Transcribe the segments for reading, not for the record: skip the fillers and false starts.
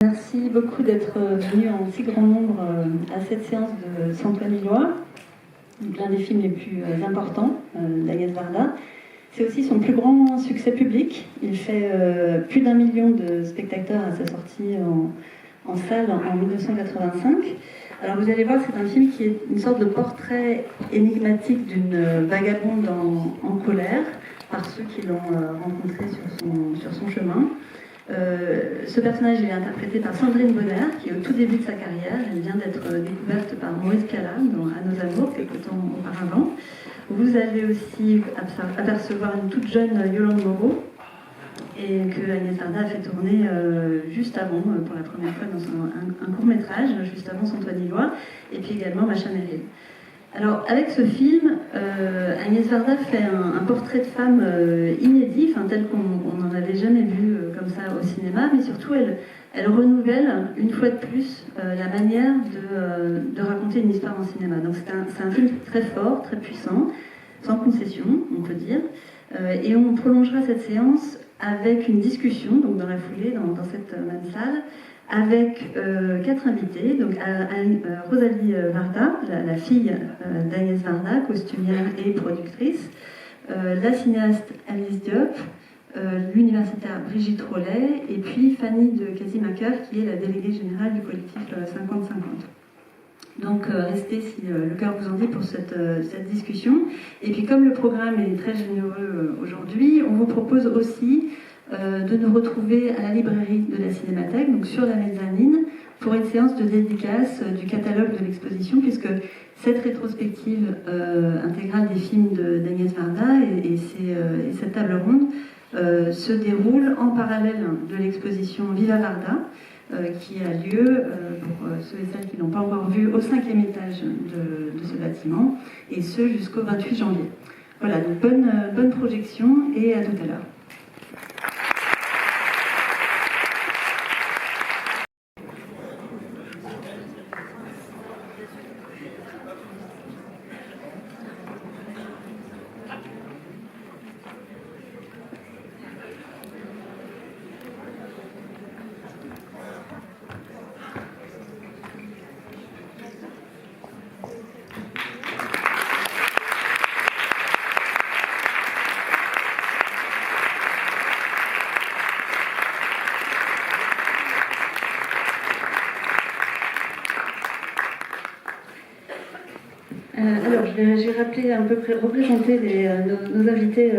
Merci beaucoup d'être venu en si grand nombre à cette séance de Santoine Lillois, l'un des films les plus importants d'Agnès Varda. C'est aussi son plus grand succès public. Il fait plus d'1 million de spectateurs à sa sortie en salle en 1985. Alors vous allez voir, c'est un film qui est une sorte de portrait énigmatique d'une vagabonde en colère par ceux qui l'ont rencontrée sur son chemin. Ce personnage est interprété par Sandrine Bonner, qui est au tout début de sa carrière. Elle vient d'être découverte par Maurice Pialat dans À nos amours, quelque temps auparavant. Vous allez aussi apercevoir une toute jeune Yolande Moreau, et que Agnès Varda a fait tourner juste avant, pour la première fois dans un court-métrage, juste avant Santoine Lillois, et puis également Macha Merrill. Alors, avec ce film, Agnès Varda fait un portrait de femme inédit, tel qu'on n'en avait jamais vu comme ça au cinéma, mais surtout, elle renouvelle une fois de plus la manière de raconter une histoire en cinéma. Donc, c'est un film très fort, très puissant, sans concession, on peut dire. Et on prolongera cette séance avec une discussion, donc dans la foulée, dans cette même salle, avec 4 invités, donc Rosalie Varda, la fille d'Agnès Varda, costumière et productrice, la cinéaste Alice Diop, l'universitaire Brigitte Rollet, et puis Fanny de Casimaker, qui est la déléguée générale du collectif 50-50. Donc restez si le cœur vous en dit pour cette discussion. Et puis comme le programme est très généreux aujourd'hui, on vous propose aussi de nous retrouver à la librairie de la Cinémathèque, donc sur la mezzanine, pour une séance de dédicace du catalogue de l'exposition, puisque cette rétrospective intégrale des films d'Agnès Varda et cette table ronde se déroule en parallèle de l'exposition Viva Varda, qui a lieu, pour ceux et celles qui n'ont pas encore vu, au 5e étage de ce bâtiment, et ce jusqu'au 28 janvier. Voilà, donc bonne projection et à tout à l'heure. Alors, je vais rappeler à peu près, représenter nos invités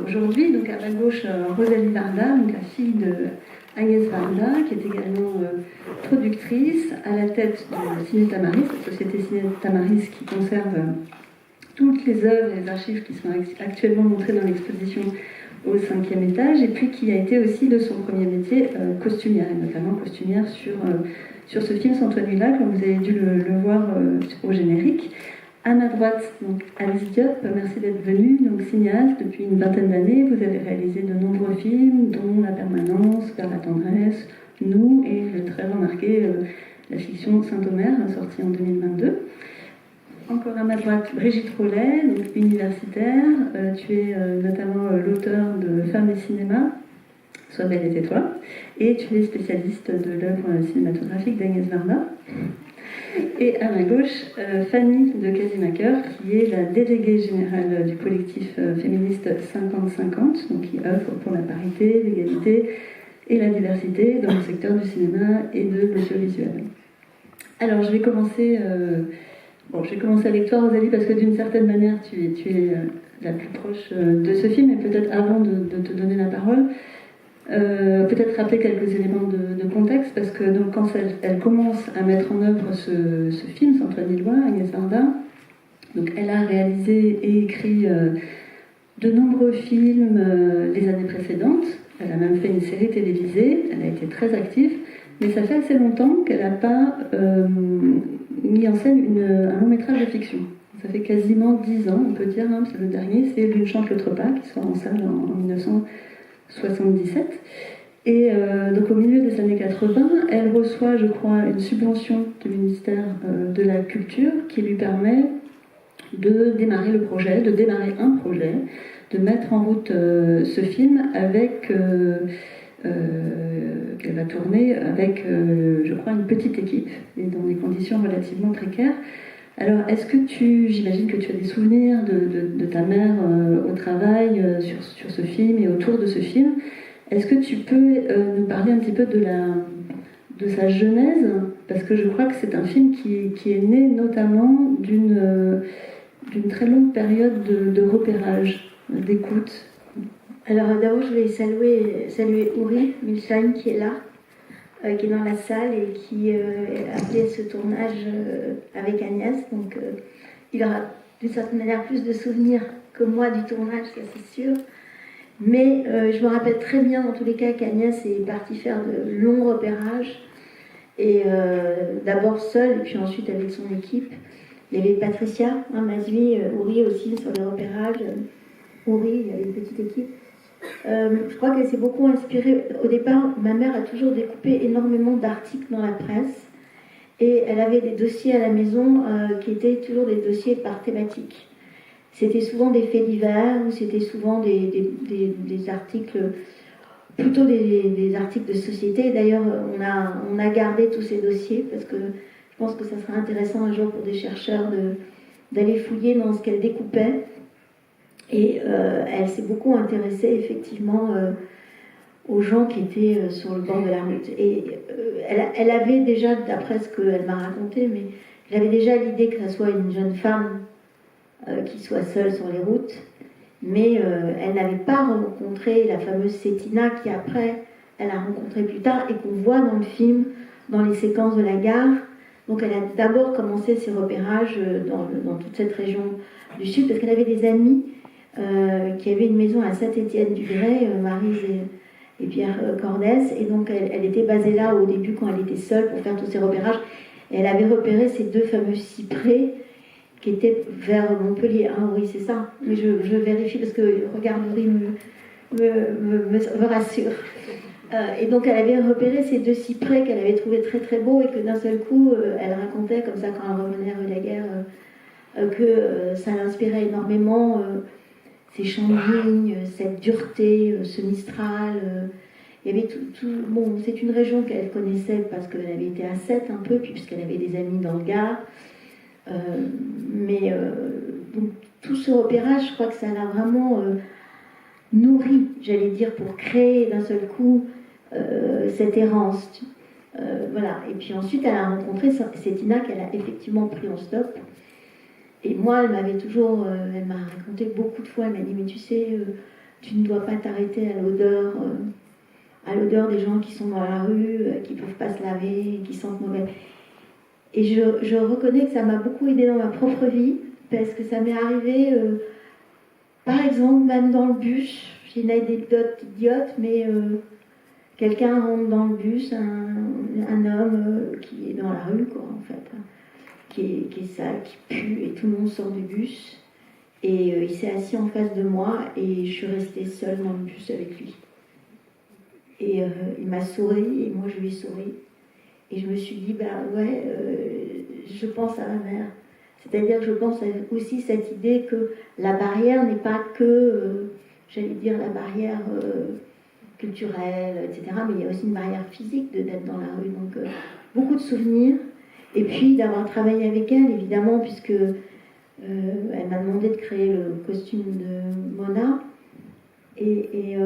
aujourd'hui. Donc, à ma gauche, Rosalie Varda, donc la fille de Agnès Varda, qui est également productrice, à la tête de Ciné Tamaris, la société Ciné Tamaris qui conserve toutes les œuvres et les archives qui sont actuellement montrées dans l'exposition au 5e étage, et puis qui a été aussi de son premier métier costumière, et notamment costumière sur ce film Santoine Lillois, comme vous avez dû le voir au générique. À ma droite, donc Alice Diop, merci d'être venue, donc cinéaste depuis une vingtaine d'années. Vous avez réalisé de nombreux films, dont La Permanence, Vers la tendresse, Nous, et le très remarqué la fiction Saint-Omer, sortie en 2022. Encore à ma droite, Brigitte Rollet, donc universitaire. Tu es notamment l'auteur de Femmes et cinéma, Sois belle et tais-toi, et tu es spécialiste de l'œuvre cinématographique d'Agnès Varda. Et à ma gauche, Fanny de Casimaker, qui est la déléguée générale du collectif féministe 50-50, donc qui œuvre pour la parité, l'égalité et la diversité dans le secteur du cinéma et de l'audiovisuel. Alors, je vais commencer avec toi, Rosalie, parce que d'une certaine manière, tu es la plus proche de ce film, et peut-être avant de te donner la parole, peut-être rappeler quelques éléments de contexte, parce que donc, quand elle commence à mettre en œuvre ce film, Santoine Lillois, Agnès Varda, donc elle a réalisé et écrit de nombreux films les années précédentes. Elle a même fait une série télévisée, elle a été très active, mais ça fait assez longtemps qu'elle n'a pas mis en scène un long métrage de fiction. Ça fait quasiment 10 ans, on peut dire, hein, le dernier, c'est L'une chante, l'autre pas, qui sort en salle en 1977. Et donc au milieu des années 80, elle reçoit, je crois, une subvention du ministère de la Culture qui lui permet de démarrer un projet, de mettre en route ce film avec qu'elle va tourner avec, je crois, une petite équipe et dans des conditions relativement précaires. Alors, est-ce que j'imagine que tu as des souvenirs de ta mère au travail sur ce film et autour de ce film. Est-ce que tu peux nous parler un petit peu de sa genèse? Parce que je crois que c'est un film qui est né notamment d'une très longue période de repérage, d'écoute. Alors d'abord, je voulais saluer Uri Milstein qui est là, qui est dans la salle et qui a fait ce tournage avec Agnès. Donc il aura d'une certaine manière plus de souvenirs que moi du tournage, ça c'est sûr. Mais je me rappelle très bien dans tous les cas qu'Agnès est partie faire de longs repérages. Et d'abord seule, et puis ensuite avec son équipe. Il y avait Patricia, Mazui, Uri aussi sur les repérages. Uri, il y avait une petite équipe. Je crois qu'elle s'est beaucoup inspirée. Au départ, ma mère a toujours découpé énormément d'articles dans la presse. Et elle avait des dossiers à la maison qui étaient toujours des dossiers par thématique. C'était souvent des faits divers, ou c'était souvent des articles, plutôt des articles de société. D'ailleurs, on a gardé tous ces dossiers parce que je pense que ça sera intéressant un jour pour des chercheurs d'aller fouiller dans ce qu'elle découpait. Et elle s'est beaucoup intéressée effectivement aux gens qui étaient sur le bord de la route. Et elle avait déjà, d'après ce qu'elle m'a raconté, mais elle avait déjà l'idée que ça soit une jeune femme qui soit seule sur les routes. Mais elle n'avait pas rencontré la fameuse Cétina qui après, elle a rencontré plus tard et qu'on voit dans le film, dans les séquences de la gare. Donc elle a d'abord commencé ses repérages dans toute cette région du Sud parce qu'elle avait des amis qui avaient une maison à Saint-Étienne-du-Grès, Maryse et Pierre Cordès. Et donc elle était basée là au début quand elle était seule pour faire tous ses repérages. Et elle avait repéré ces deux fameux cyprès qui étaient vers Montpellier. Ah oui, c'est ça. Mais je vérifie parce que regarde, Marie me rassure. Et donc elle avait repéré ces deux cyprès qu'elle avait trouvés très très beaux et que d'un seul coup, elle racontait comme ça quand elle revenait de la guerre, que ça l'inspirait énormément, ces champs de vignes, cette dureté, ce Mistral. Il y avait tout. Bon, c'est une région qu'elle connaissait parce qu'elle avait été à Sète un peu, puis puisqu'elle avait des amis dans le Gard. Donc tout ce repérage, je crois que ça l'a vraiment nourri, j'allais dire, pour créer d'un seul coup cette errance. Voilà. Et puis ensuite, elle a rencontré Cétina qu'elle a effectivement pris en stop. Et moi, elle m'a raconté beaucoup de fois, elle m'a dit, mais tu sais, tu ne dois pas t'arrêter à l'odeur des gens qui sont dans la rue, qui ne peuvent pas se laver, qui sentent mauvais. Et je reconnais que ça m'a beaucoup aidée dans ma propre vie, parce que ça m'est arrivé, par exemple, même dans le bus, j'ai une anecdote idiote, mais quelqu'un rentre dans le bus, un homme qui est dans la rue, quoi, en fait, qui est sale, qui pue, et tout le monde sort du bus, et il s'est assis en face de moi, et je suis restée seule dans le bus avec lui. Et il m'a souri, et moi je lui ai souri. Et je me suis dit, je pense à ma mère. C'est-à-dire que je pense aussi cette idée que la barrière n'est pas que, j'allais dire, la barrière culturelle, etc. Mais il y a aussi une barrière physique d'être dans la rue. Donc, beaucoup de souvenirs. Et puis, d'avoir travaillé avec elle, évidemment, puisque elle m'a demandé de créer le costume de Mona. Et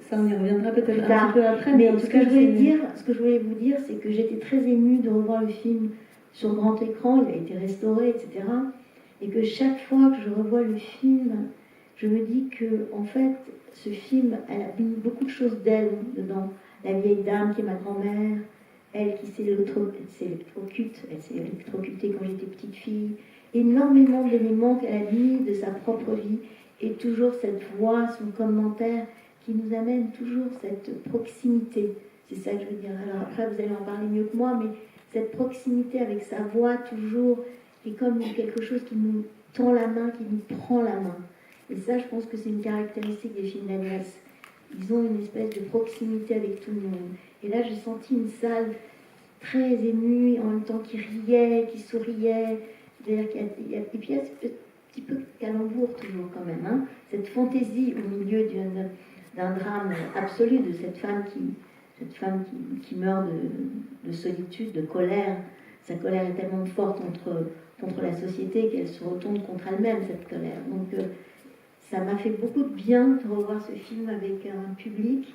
ça, on y reviendra peut-être un petit peu après. Mais ce que je voulais vous dire, c'est que j'étais très émue de revoir le film sur grand écran, il a été restauré, etc. Et que chaque fois que je revois le film, je me dis que, en fait, ce film, elle a mis beaucoup de choses d'elle dedans. La vieille dame qui est ma grand-mère, elle qui s'est électrocutée quand j'étais petite fille. Énormément d'éléments qu'elle a mis de sa propre vie. Et toujours cette voix, son commentaire, qui nous amène toujours cette proximité. C'est ça que je veux dire. Alors après, vous allez en parler mieux que moi, mais cette proximité avec sa voix toujours est comme quelque chose qui nous tend la main, qui nous prend la main. Et ça, je pense que c'est une caractéristique des films d'Agnès. Ils ont une espèce de proximité avec tout le monde. Et là, j'ai senti une salle très émue, en même temps qui riait, qui souriait. C'est-à-dire et puis il y a ce petit peu calembour toujours quand même, hein, cette fantaisie au milieu d'un drame absolu de cette femme qui meurt de solitude, de colère. Sa colère est tellement forte contre la société qu'elle se retourne contre elle-même, cette colère. Donc ça m'a fait beaucoup de bien de revoir ce film avec un public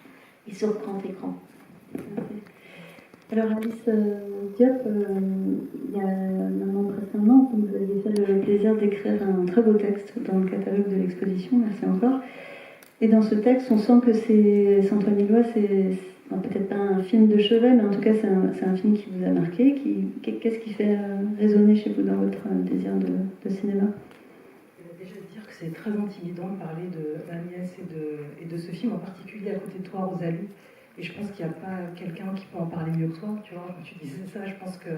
et sur grand écran. Alors Alice Diop, il y a maintenant presque un an, vous aviez fait le plaisir d'écrire un très beau texte dans le catalogue de l'exposition, merci encore. Et dans ce texte, on sent que c'est Saint-Ouen-Millois, c'est peut-être pas un film de chevet, mais en tout cas c'est un film qui vous a marqué. Qu'est-ce qui fait résonner chez vous dans votre désir de cinéma? Déjà dire que c'est très intimidant de parler d'Agnès et de ce film, en particulier à côté de toi, Rosalie. Et je pense qu'il n'y a pas quelqu'un qui peut en parler mieux que toi, tu vois. Quand tu disais ça, je pense que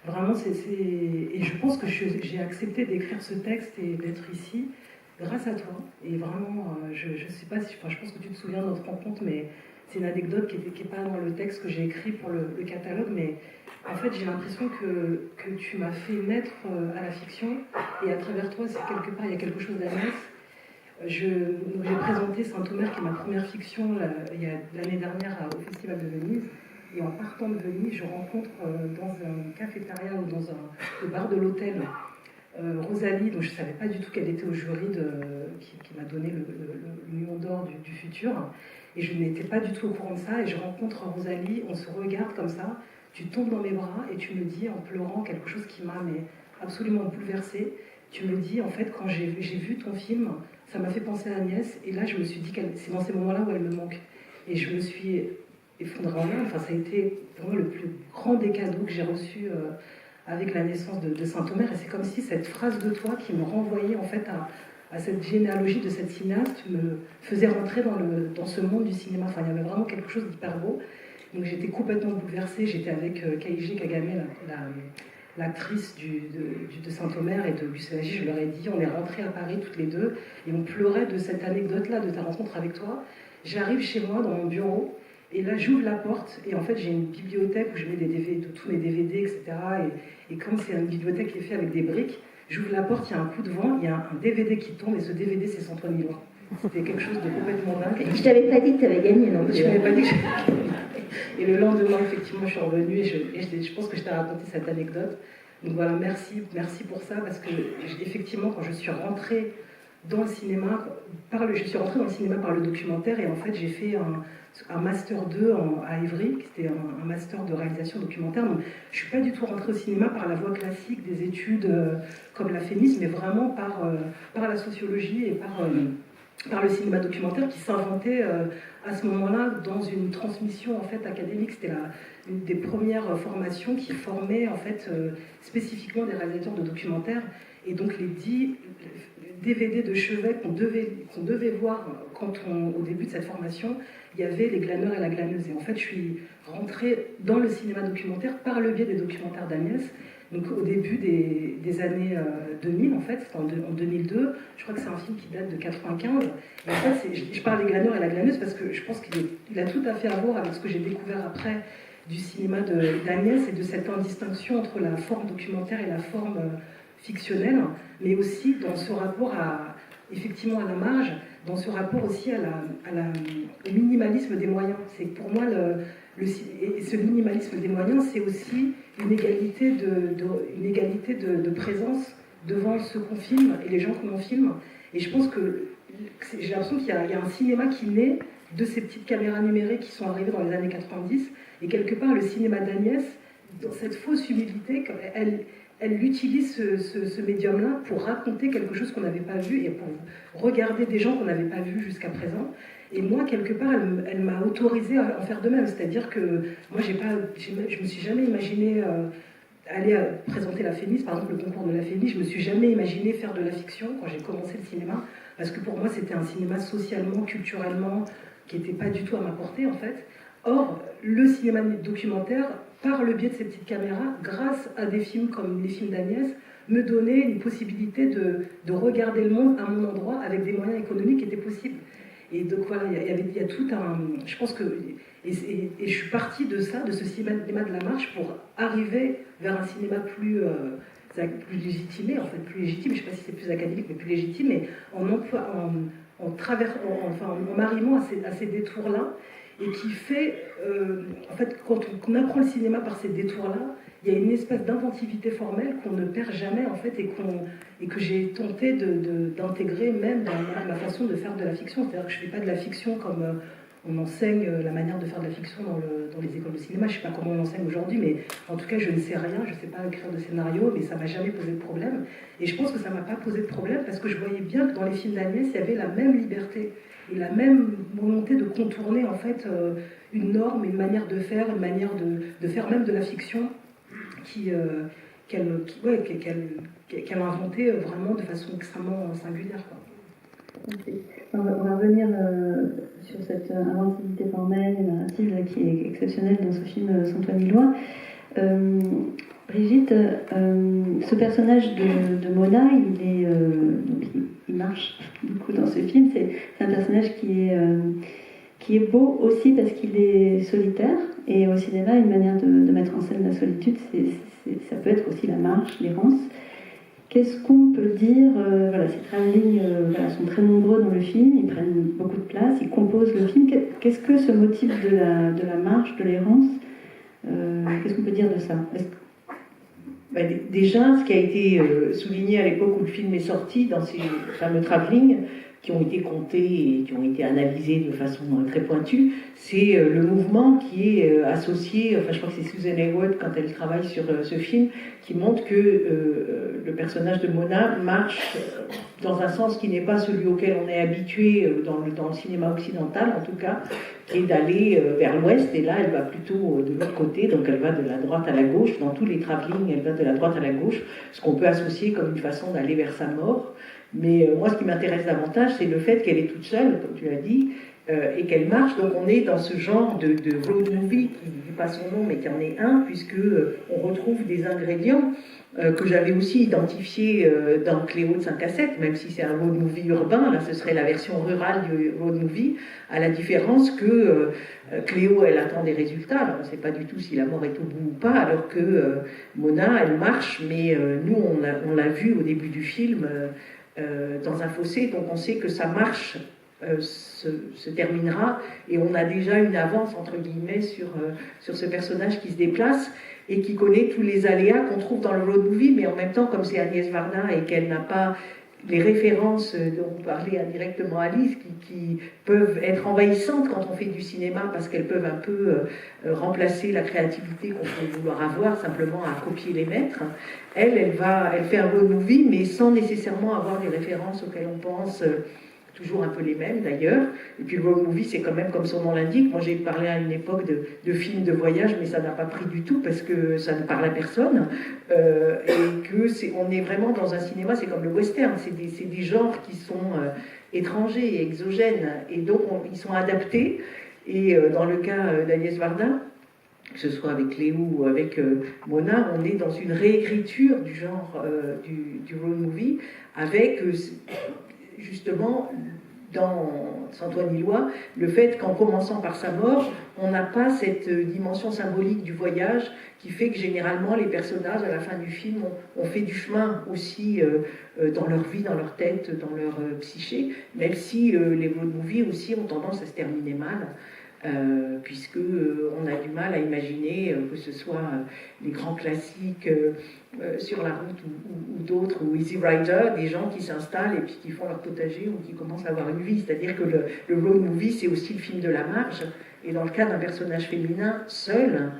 vraiment Et je pense que j'ai accepté d'écrire ce texte et d'être ici grâce à toi. Et vraiment, je sais pas si... Enfin, je pense que tu te souviens de notre rencontre, mais c'est une anecdote qui n'est pas dans le texte que j'ai écrit pour le catalogue, mais en fait, j'ai l'impression que tu m'as fait naître à la fiction, et à travers toi, c'est quelque part, il y a quelque chose d'Agnès. J'ai présenté Saint-Omer, qui est ma première fiction, l'année dernière au Festival de Venise. Et en partant de Venise, je rencontre dans un cafétéria ou dans le bar de l'hôtel Rosalie, dont je ne savais pas du tout qu'elle était au jury qui m'a donné le Lion d'Or du futur. Et je n'étais pas du tout au courant de ça. Et je rencontre Rosalie, on se regarde comme ça, tu tombes dans mes bras et tu me dis en pleurant quelque chose qui m'a absolument bouleversée. Tu me dis, en fait, quand j'ai vu ton film, ça m'a fait penser à Agnès. Et là, je me suis dit que c'est dans ces moments-là où elle me manque. Et je me suis effondrée en larmes. Enfin, ça a été vraiment le plus grand des cadeaux que j'ai reçus avec la naissance de Saint-Omer. Et c'est comme si cette phrase de toi qui me renvoyait en fait à cette généalogie de cette cinéaste me faisait rentrer dans ce monde du cinéma. Enfin, il y avait vraiment quelque chose d'hyper beau. Donc j'étais complètement bouleversée. J'étais avec Kaiji Kagame, l'actrice de Saint-Omer et de Lucélagie. Je leur ai dit, on est rentrés à Paris toutes les deux et on pleurait de cette anecdote-là, de ta rencontre avec toi. J'arrive chez moi dans mon bureau et là j'ouvre la porte et en fait j'ai une bibliothèque où je mets des DVD, tous mes DVD, etc. Et comme c'est une bibliothèque qui est faite avec des briques, j'ouvre la porte, il y a un coup de vent, il y a un DVD qui tombe et ce DVD c'est Saint-Ouen-Millois. C'était quelque chose de complètement dingue. Je t'avais pas dit que tu avais gagné, non? Tu m'avais pas dit que j'avais gagné. Et le lendemain, effectivement, je suis revenue et je pense que je t'ai raconté cette anecdote. Donc voilà, merci pour ça, parce que effectivement, quand je suis rentrée dans le cinéma, je suis rentrée dans le cinéma par le documentaire, et en fait, j'ai fait un master 2 à Évry, qui était un master de réalisation documentaire. Donc, je suis pas du tout rentrée au cinéma par la voie classique des études comme la FEMIS, mais vraiment par la sociologie et par le cinéma documentaire qui s'inventait à ce moment-là dans une transmission en fait académique. C'était une des premières formations qui formait en fait spécifiquement des réalisateurs de documentaires. Et donc les 10 DVD de chevet qu'on devait voir au début de cette formation, il y avait Les Glaneurs et la Glaneuse. Et en fait, je suis rentrée dans le cinéma documentaire par le biais des documentaires d'Agnès. Donc au début des années 2000, en fait, c'était en 2002, je crois que c'est un film qui date de 95. Et en fait, je parle des Glaneurs et la Glaneuse parce que je pense qu'il a tout à fait à voir avec ce que j'ai découvert après du cinéma d'Agnès et de cette indistinction entre la forme documentaire et la forme fictionnelle, mais aussi dans ce rapport effectivement à la marge, dans ce rapport aussi au minimalisme des moyens. C'est pour moi et ce minimalisme des moyens, c'est aussi une égalité de présence devant ceux qu'on filme et les gens que l'on filme. Et je pense que j'ai l'impression qu'il y a un cinéma qui naît de ces petites caméras numériques qui sont arrivées dans les années 90. Et quelque part, le cinéma d'Agnès, dans cette fausse humilité, elle utilise ce médium-là pour raconter quelque chose qu'on n'avait pas vu et pour regarder des gens qu'on n'avait pas vus jusqu'à présent. Et moi, quelque part, elle m'a autorisée à en faire de même. C'est-à-dire que moi, je me suis jamais imaginée aller présenter la FEMIS, par exemple le concours de la FEMIS. Je me suis jamais imaginée faire de la fiction quand j'ai commencé le cinéma, parce que pour moi, c'était un cinéma socialement, culturellement, qui n'était pas du tout à ma portée, en fait. Or, le cinéma documentaire, par le biais de ces petites caméras, grâce à des films comme les films d'Agnès, me donnait une possibilité de regarder le monde à mon endroit avec des moyens économiques qui étaient possibles. Et donc voilà, il y a tout un... Je pense que... Et je suis partie de ça, de ce cinéma de la marche, pour arriver vers un cinéma plus légitimé, en fait, plus légitime, je ne sais pas si c'est plus académique, mais plus légitime, mais en en arrivant à ces détours-là, et qui fait, en fait, quand on apprend le cinéma par ces détours-là, il y a une espèce d'inventivité formelle qu'on ne perd jamais, en fait, et que j'ai tenté d'intégrer même dans ma façon de faire de la fiction. C'est-à-dire que je ne fais pas de la fiction comme on enseigne la manière de faire de la fiction dans les écoles de cinéma. Je ne sais pas comment on l'enseigne aujourd'hui, mais en tout cas, je ne sais rien, je ne sais pas écrire de scénario, mais ça ne m'a jamais posé de problème. Et je pense que ça ne m'a pas posé de problème parce que je voyais bien que dans les films d'Agnès, il y avait la même liberté et la même volonté de contourner en fait une norme, une manière de faire, une manière de faire même de la fiction qu'elle a inventée vraiment de façon extrêmement singulière, quoi. Okay. On va revenir sur cette inventivité formelle et narrative là, qui est exceptionnelle dans ce film Saint-Ouen-Lillois. Brigitte, ce personnage de Mona, il marche beaucoup dans ce film. C'est un personnage qui est beau aussi parce qu'il est solitaire. Et au cinéma, une manière de mettre en scène la solitude, ça peut être aussi la marche, l'errance. Qu'est-ce qu'on peut dire voilà, ces travelling sont très nombreux dans le film, ils prennent beaucoup de place, ils composent le film. Qu'est-ce que ce motif de la marche, de l'errance, qu'est-ce qu'on peut dire de ça? Déjà, ce qui a été souligné à l'époque où le film est sorti, dans ces fameux travelling, qui ont été comptés et qui ont été analysés de façon très pointue, c'est le mouvement qui est associé, enfin je crois que c'est Susan Hayward quand elle travaille sur ce film, qui montre que le personnage de Mona marche dans un sens qui n'est pas celui auquel on est habitué dans le cinéma occidental en tout cas, qui est d'aller vers l'ouest, et là elle va plutôt de l'autre côté, donc elle va de la droite à la gauche, dans tous les travelling elle va de la droite à la gauche, ce qu'on peut associer comme une façon d'aller vers sa mort. Mais moi, ce qui m'intéresse davantage, c'est le fait qu'elle est toute seule, comme tu as dit, et qu'elle marche. Donc on est dans ce genre de road movie, qui n'est pas son nom, mais qui en est un, puisque on retrouve des ingrédients que j'avais aussi identifiés dans Cléo de 5 à 7, même si c'est un road movie urbain, là ce serait la version rurale du road movie, à la différence que Cléo, elle attend des résultats, alors on ne sait pas du tout si la mort est au bout ou pas, alors que Mona, elle marche, mais nous, on l'a vu au début du film, dans un fossé, donc on sait que sa marche se terminera et on a déjà une avance entre guillemets sur ce personnage qui se déplace et qui connaît tous les aléas qu'on trouve dans le road movie, mais en même temps, comme c'est Agnès Varda et qu'elle n'a pas les références dont parlait indirectement Alice, qui peuvent être envahissantes quand on fait du cinéma parce qu'elles peuvent un peu remplacer la créativité qu'on peut vouloir avoir simplement à copier les maîtres. Elle fait un road movie, mais sans nécessairement avoir les références auxquelles on pense, toujours un peu les mêmes d'ailleurs. Et puis le road movie, c'est quand même comme son nom l'indique. Moi, j'ai parlé à une époque de films de voyage, mais ça n'a pas pris du tout parce que ça ne parle à personne. Et que on est vraiment dans un cinéma, c'est comme le western, c'est des genres qui sont étrangers et exogènes, et donc ils sont adaptés. Et dans le cas d'Agnès Varda, que ce soit avec Léo ou avec Mona, on est dans une réécriture du genre du road movie, avec justement dans Saint-Ouen-Lillois, le fait qu'en commençant par sa mort, on n'a pas cette dimension symbolique du voyage qui fait que généralement les personnages à la fin du film ont fait du chemin aussi dans leur vie, dans leur tête, dans leur psyché, même si les road movies aussi ont tendance à se terminer mal. Puisque on a du mal à imaginer que ce soit les grands classiques sur la route ou d'autres, ou Easy Rider, des gens qui s'installent et puis qui font leur potager ou qui commencent à avoir une vie. C'est-à-dire que le road movie, c'est aussi le film de la marche, et dans le cas d'un personnage féminin seul,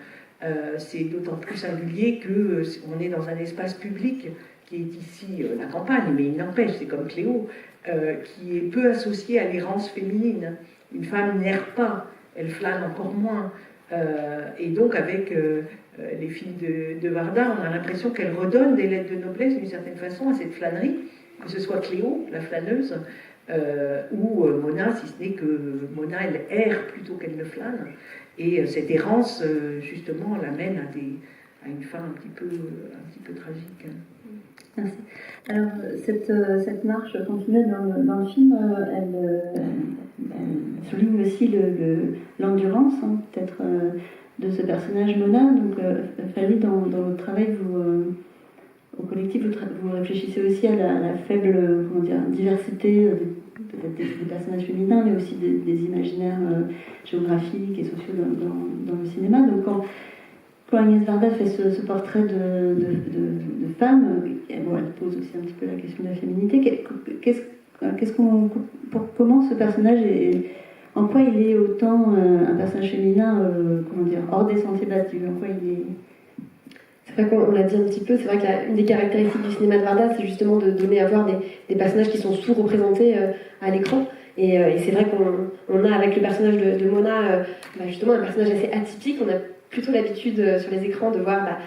c'est d'autant plus singulier qu'on est dans un espace public qui est ici la campagne, mais il n'empêche, c'est comme Cléo, qui est peu associé à l'errance féminine. Une femme n'erre pas, elle flâne encore moins. Et donc avec les films de Varda, on a l'impression qu'elle redonne des lettres de noblesse d'une certaine façon à cette flânerie, que ce soit Cléo, la flâneuse, ou Mona, si ce n'est que Mona, elle erre plutôt qu'elle ne flâne. Et cette errance, justement, l'amène à une fin un petit peu tragique. Merci. Alors, cette marche continue dans le film, elle souligne aussi l'endurance, peut-être, de ce personnage Mona. Donc, Fanny, dans votre travail, au collectif, vous réfléchissez aussi à la faible diversité peut-être des personnages féminins, mais aussi des imaginaires géographiques et sociaux dans le cinéma. Donc quand Agnès Varda fait ce portrait de femme, elle pose aussi un petit peu la question de la féminité. Comment ce personnage en quoi il est autant un personnage féminin, hors des sentiers battus, en quoi il est... C'est vrai qu'on l'a dit un petit peu, c'est vrai qu'une des caractéristiques du cinéma de Varda, c'est justement de donner à voir des personnages qui sont sous-représentés à l'écran. Et c'est vrai qu'on a avec le personnage de Mona, justement un personnage assez atypique. On a plutôt l'habitude sur les écrans de voir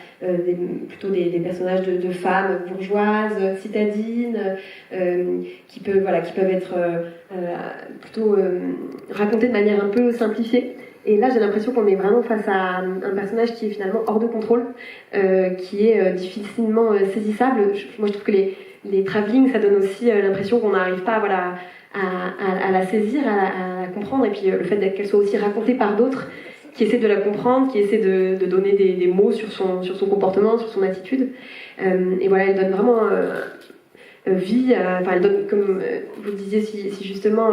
plutôt des personnages de femmes bourgeoises, citadines, qui peuvent être plutôt racontés de manière un peu simplifiée. Et là, j'ai l'impression qu'on est vraiment face à un personnage qui est finalement hors de contrôle, qui est difficilement saisissable. Moi, je trouve que les travelling, ça donne aussi l'impression qu'on n'arrive pas à la saisir, à la comprendre. Et puis le fait qu'elle soit aussi racontée par d'autres qui essaient de la comprendre, qui essaient de donner des mots sur son comportement, sur son attitude. Et voilà, elle donne vraiment... vie, elle donne, comme vous le disiez si justement,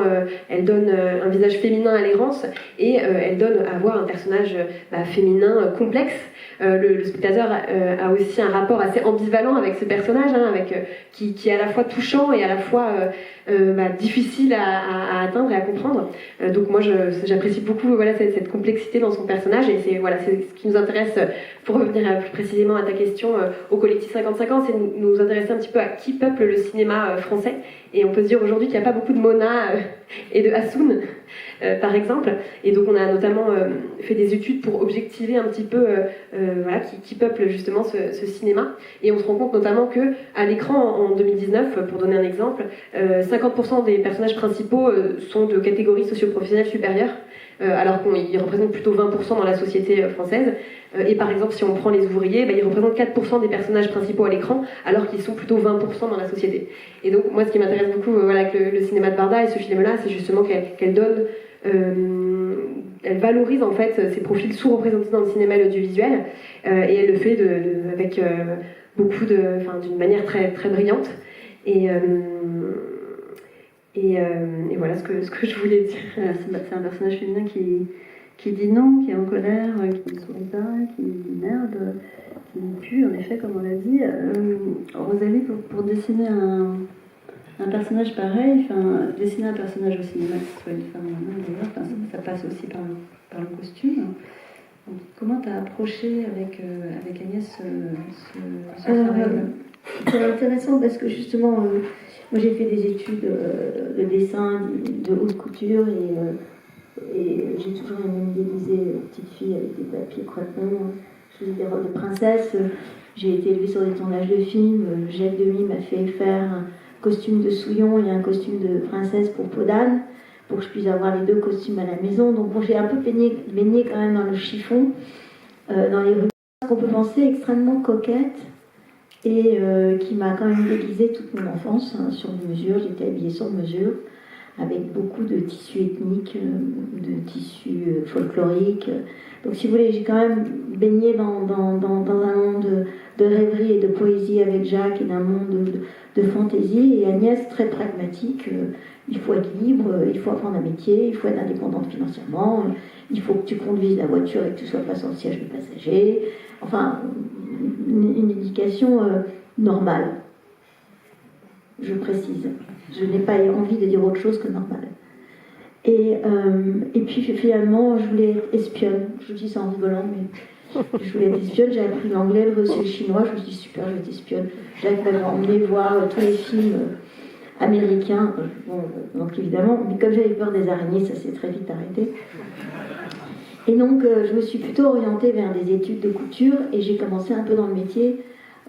elle donne un visage féminin à l'errance et elle donne à voir un personnage féminin complexe. Le spectateur a aussi un rapport assez ambivalent avec ce personnage, qui est à la fois touchant et à la fois difficile à atteindre et à comprendre. Donc moi j'apprécie beaucoup cette complexité dans son personnage et c'est ce qui nous intéresse, pour revenir plus précisément à ta question, au collectif 50-50, c'est nous intéresser un petit peu à qui peuple le cinéma français. Et on peut se dire aujourd'hui qu'il n'y a pas beaucoup de Mona et de Hassoun, par exemple. Et donc on a notamment fait des études pour objectiver un petit peu qui peuple justement ce cinéma. Et on se rend compte notamment qu'à l'écran en 2019, pour donner un exemple, 50% des personnages principaux sont de catégorie socio-professionnelle supérieure, alors qu'ils représentent plutôt 20% dans la société française. Et par exemple, si on prend les ouvriers, ils représentent 4% des personnages principaux à l'écran, alors qu'ils sont plutôt 20% dans la société. Et donc, moi, ce qui m'intéresse beaucoup avec le cinéma de Varda et ce film-là, c'est justement qu'elle donne... elle valorise en fait ces profils sous-représentés dans le cinéma et l'audiovisuel, et elle le fait avec d'une manière très, très brillante. Et voilà ce que je voulais dire. C'est un personnage féminin qui dit non, qui est en colère, qui ne sourit pas, qui dit merde, qui pue, en effet, comme on l'a dit. Rosalie, pour dessiner un personnage pareil, dessiner un personnage au cinéma, que ce soit une femme ou un homme d'ailleurs, ça passe aussi par le costume. Donc, comment tu as approché avec Agnès ce travail? C'est intéressant parce que justement, moi j'ai fait des études de dessin, de haute couture et j'ai toujours aimé modéliser les petites filles avec des papiers crotons. Je faisais des robes de princesse. J'ai été élevée sur des tournages de films. Jacques Demy m'a fait faire un costume de Souillon et un costume de princesse pour Podane, pour que je puisse avoir les deux costumes à la maison. Donc bon, j'ai un peu baigné quand même dans le chiffon, dans les rues qu'on peut penser extrêmement coquettes et qui m'a quand même déguisée toute mon enfance sur mesure. J'étais habillée sur mesure, avec beaucoup de tissus ethniques, de tissus folkloriques. Donc si vous voulez, j'ai quand même baigné dans un monde de rêverie et de poésie avec Jacques et d'un monde de fantaisie. Et Agnès, très pragmatique, il faut être libre, il faut apprendre un métier, il faut être indépendante financièrement, il faut que tu conduises la voiture et que tu ne sois pas sur le siège de passager. Enfin, une éducation normale. Je précise. Je n'ai pas envie de dire autre chose que normal. Et puis finalement, je voulais être espionne. Je dis ça en rigolant, mais je voulais être espionne. J'ai appris l'anglais, le russe et le chinois. Je me suis dit super, je vais être espionne. Jacques m'avait emmené voir tous les films américains. Donc évidemment, mais comme j'avais peur des araignées, ça s'est très vite arrêté. Et donc, je me suis plutôt orientée vers des études de couture et j'ai commencé un peu dans le métier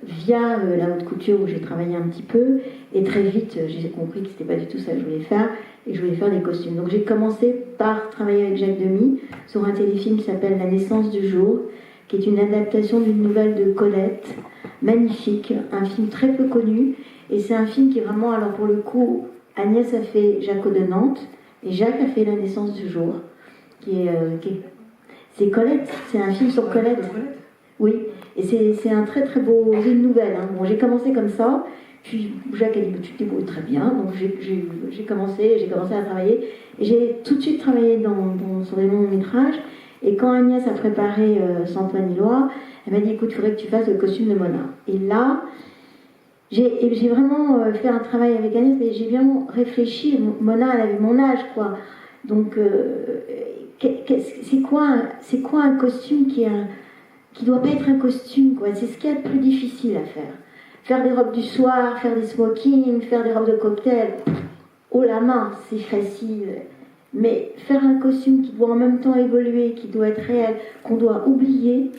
via la haute couture où j'ai travaillé un petit peu, et très vite j'ai compris que c'était pas du tout ça que je voulais faire et que je voulais faire des costumes. Donc j'ai commencé par travailler avec Jacques Demy sur un téléfilm qui s'appelle La naissance du jour, qui est une adaptation d'une nouvelle de Colette, magnifique, un film très peu connu, et c'est un film qui est vraiment, alors pour le coup, Agnès a fait Jaco de Nantes et Jacques a fait La naissance du jour, c'est Colette, c'est un film sur Colette. Oui, et c'est un très très beau, c'est une nouvelle. Bon, j'ai commencé comme ça, Puis Jacques a dit, tu te débrouilles très bien. Donc j'ai commencé à travailler. Et j'ai tout de suite travaillé sur des longs métrages. Et quand Agnès a préparé Antoine Iloire, elle m'a dit, écoute, il faudrait que tu fasses le costume de Mona. Et là, j'ai vraiment fait un travail avec Agnès, mais j'ai bien réfléchi. Mona, elle avait mon âge, quoi. Donc, c'est quoi un costume qui doit pas être un costume, quoi. C'est ce qu'il y a de plus difficile à faire. Faire des robes du soir, faire des smokings, faire des robes de cocktail, haut la main, c'est facile. Mais faire un costume qui doit en même temps évoluer, qui doit être réel, qu'on doit oublier,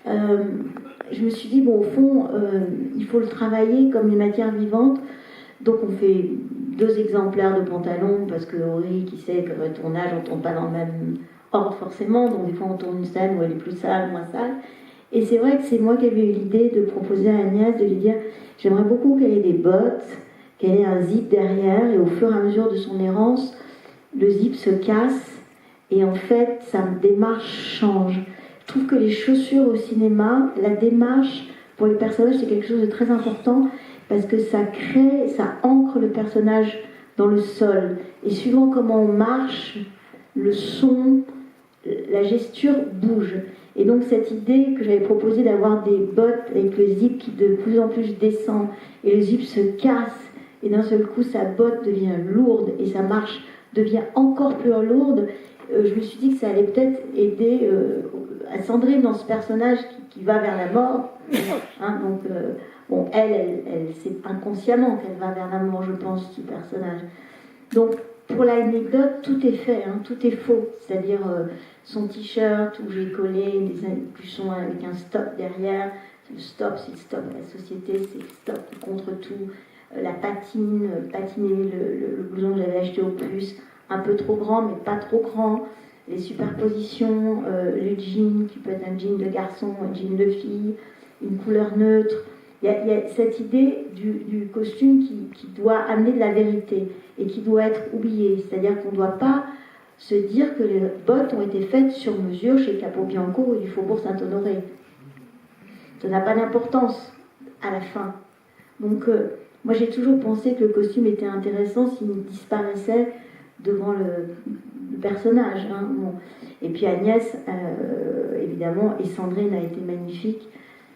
je me suis dit, bon, au fond, il faut le travailler comme une matière vivante. Donc on fait 2 exemplaires de pantalons, parce que Aurélie, qui sait que le tournage, on ne tourne pas dans le même ordre forcément, donc des fois on tourne une scène où elle est plus sale, moins sale. Et c'est vrai que c'est moi qui avais eu l'idée de proposer à Agnès, de lui dire, j'aimerais beaucoup qu'elle ait des bottes, qu'elle ait un zip derrière, et au fur et à mesure de son errance, le zip se casse, et en fait, sa démarche change. Je trouve que les chaussures au cinéma, la démarche pour les personnages, c'est quelque chose de très important, parce que ça ancre le personnage dans le sol. Et suivant comment on marche, le son, la gesture bouge. Et donc cette idée que j'avais proposée d'avoir des bottes avec le zip qui de plus en plus descend, et le zip se casse, et d'un seul coup sa botte devient lourde, et sa marche devient encore plus lourde, je me suis dit que ça allait peut-être aider à Sandrine dans ce personnage qui va vers la mort. Hein, donc, bon, elle c'est inconsciemment qu'elle va vers la mort, je pense, ce personnage. Donc, pour l'anecdote, tout est fait, hein, tout est faux. C'est-à-dire son t-shirt où j'ai collé des impulsions avec un stop derrière. Le stop, c'est le stop de la société, c'est le stop contre tout. La patiner le blouson que j'avais acheté au plus, un peu trop grand, mais pas trop grand. Les superpositions, le jean qui peut être un jean de garçon, un jean de fille, une couleur neutre. Il y a cette idée du costume qui doit amener de la vérité et qui doit être oublié. C'est-à-dire qu'on ne doit pas se dire que les bottes ont été faites sur mesure chez Capobianco et du Faubourg Saint-Honoré. Ça n'a pas d'importance à la fin. Donc, moi j'ai toujours pensé que le costume était intéressant s'il disparaissait devant le personnage. Hein. Bon. Et puis Agnès, évidemment, et Sandrine a été magnifique.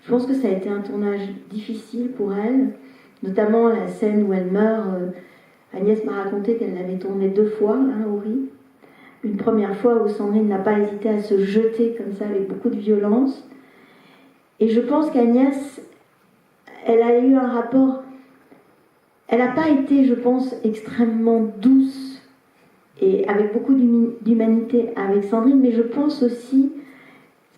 Je pense que ça a été un tournage difficile pour elle, notamment la scène où elle meurt. Agnès m'a raconté qu'elle l'avait tournée 2 fois, hein, Aurélie. Une première fois où Sandrine n'a pas hésité à se jeter comme ça avec beaucoup de violence. Et je pense qu'Agnès, elle a eu un rapport... Elle n'a pas été, je pense, extrêmement douce et avec beaucoup d'humanité avec Sandrine, mais je pense aussi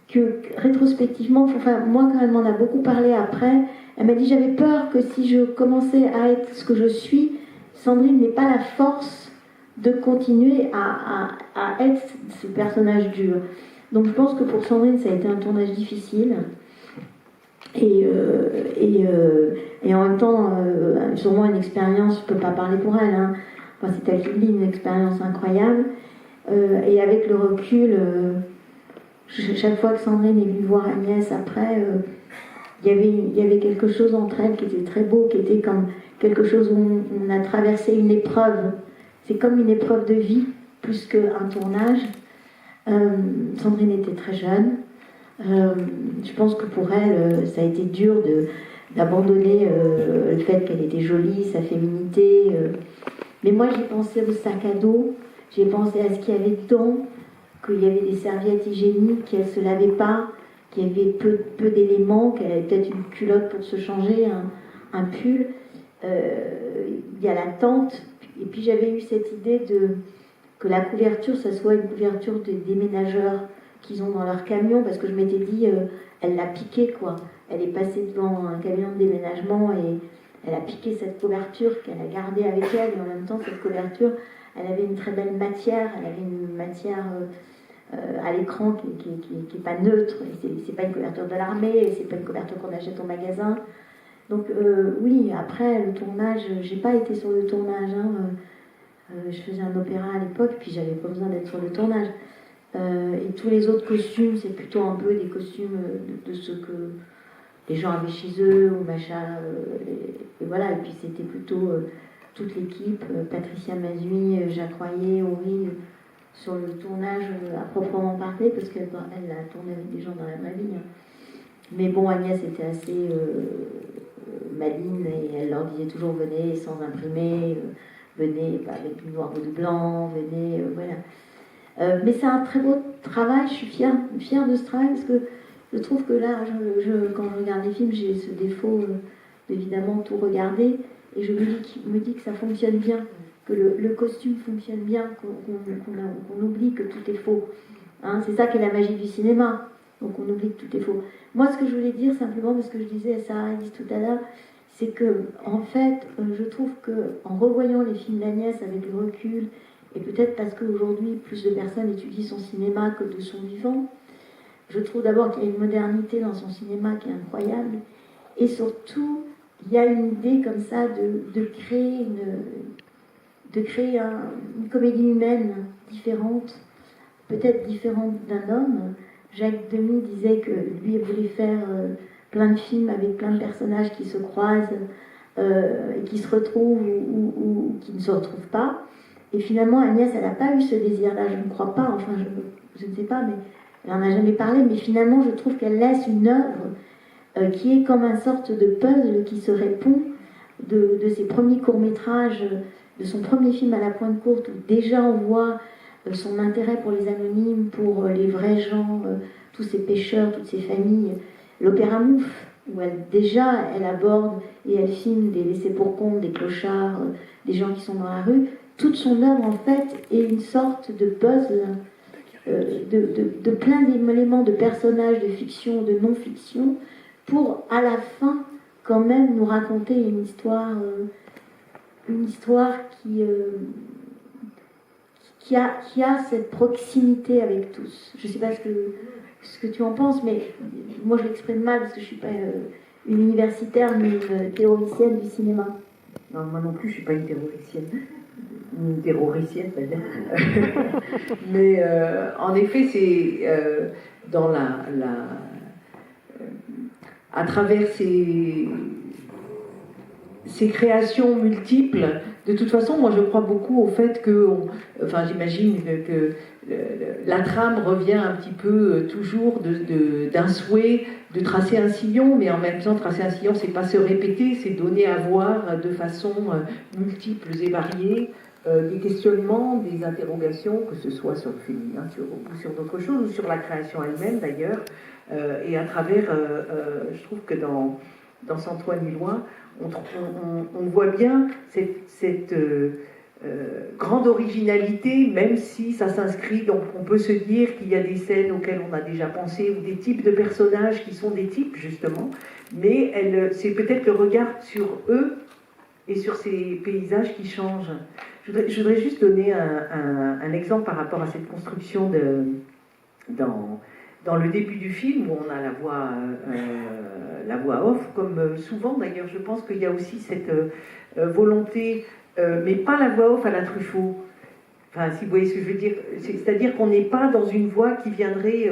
que rétrospectivement, enfin moi quand elle m'en a beaucoup parlé après, elle m'a dit j'avais peur que si je commençais à être ce que je suis, Sandrine n'ait pas la force de continuer à être ce personnage dur. Donc je pense que pour Sandrine ça a été un tournage difficile. Et en même temps, sûrement une expérience, je ne peux pas parler pour elle, hein. Enfin, c'est elle qui dit, une expérience incroyable. Et avec le recul, chaque fois que Sandrine est venue voir Agnès après, il y avait quelque chose entre elles qui était très beau, qui était comme quelque chose où on a traversé une épreuve. C'est comme une épreuve de vie, plus qu'un tournage. Sandrine était très jeune. Je pense que pour elle, ça a été dur d'abandonner le fait qu'elle était jolie, sa féminité. Mais moi, j'ai pensé au sac à dos, j'ai pensé à ce qu'il y avait dedans, qu'il y avait des serviettes hygiéniques, qu'elle ne se lavait pas, qu'il y avait peu d'éléments, qu'elle avait peut-être une culotte pour se changer, un pull. Il y a la tente. Et puis j'avais eu cette idée que la couverture, ça soit une couverture des déménageurs qu'ils ont dans leur camion, parce que je m'étais dit, elle l'a piqué, quoi. Elle est passée devant un camion de déménagement et elle a piqué cette couverture qu'elle a gardée avec elle, et en même temps, cette couverture, elle avait une très belle matière, elle avait une matière à l'écran qui n'est pas neutre, c'est pas une couverture de l'armée, c'est pas une couverture qu'on achète au magasin. Donc oui, après le tournage, j'ai pas été sur le tournage, hein, je faisais un opéra à l'époque, puis j'avais pas besoin d'être sur le tournage. Et tous les autres costumes, c'est plutôt un peu des costumes de ce que les gens avaient chez eux ou machin. Et voilà, et puis c'était plutôt toute l'équipe, Patricia Mazui, Jacques Royer, Aury, sur le tournage à proprement parler, parce qu'elle a tourné avec des gens dans la vraie vie. Hein. Mais bon, Agnès était assez maligne et elle leur disait toujours venez sans imprimer, venez avec du noir ou du blanc, venez, voilà. Mais c'est un très beau travail, je suis fière de ce travail parce que je trouve que là, quand je regarde les films, j'ai ce défaut d'évidemment tout regarder et je me dis que ça fonctionne bien, que le costume fonctionne bien, qu'on oublie que tout est faux. Hein, c'est ça qui est la magie du cinéma, donc on oublie que tout est faux. Moi, ce que je voulais dire simplement, parce que je disais à Sarah Elise tout à l'heure, c'est que, en fait, je trouve qu'en revoyant les films d'Agnès avec le recul, et peut-être parce qu'aujourd'hui, plus de personnes étudient son cinéma que de son vivant, je trouve d'abord qu'il y a une modernité dans son cinéma qui est incroyable, et surtout, il y a une idée comme ça de créer une comédie humaine différente, peut-être différente d'un homme. Jacques Demy disait que lui voulait faire plein de films avec plein de personnages qui se croisent et qui se retrouvent ou qui ne se retrouvent pas. Et finalement, Agnès, elle n'a pas eu ce désir-là, je ne crois pas, enfin je ne sais pas, mais elle n'en a jamais parlé, mais finalement, je trouve qu'elle laisse une œuvre qui est comme une sorte de puzzle qui se répond de ses premiers courts-métrages, de son premier film à la pointe courte, où déjà on voit son intérêt pour les anonymes, pour les vrais gens, tous ces pêcheurs, toutes ces familles. L'Opéra Mouffe, où elle aborde et elle filme des laissés-pour-compte, des clochards, des gens qui sont dans la rue. Toute son œuvre, en fait, est une sorte de puzzle de plein d'éléments, de personnages, de fiction, de non-fiction, pour, à la fin, quand même, nous raconter une histoire qui a cette proximité avec tous. Je ne sais pas ce que tu en penses, mais moi je l'exprime mal parce que je ne suis pas une universitaire ni une théoricienne du cinéma. Non, moi non plus, je ne suis pas une théoricienne. Une terroricienne, c'est-à-dire. Mais en effet, c'est dans à travers ces créations multiples. De toute façon, moi je crois beaucoup au fait que, j'imagine que la trame revient un petit peu toujours d'un souhait de tracer un sillon, mais en même temps, tracer un sillon, c'est pas se répéter, c'est donner à voir de façon multiples et variées des questionnements, des interrogations, que ce soit sur le féminin, ou sur d'autres choses, ou sur la création elle-même d'ailleurs. Et à travers, je trouve que dans Santoine Hillois, on voit bien cette grande originalité, même si ça s'inscrit, donc on peut se dire qu'il y a des scènes auxquelles on a déjà pensé, ou des types de personnages qui sont des types, justement, mais c'est peut-être le regard sur eux et sur ces paysages qui changent. Je voudrais juste donner un exemple par rapport à cette construction dans le début du film, où on a la voix off, comme souvent d'ailleurs, je pense qu'il y a aussi cette volonté, mais pas la voix off à la Truffaut. Enfin, si vous voyez ce que je veux dire, c'est-à-dire qu'on n'est pas dans une voix qui viendrait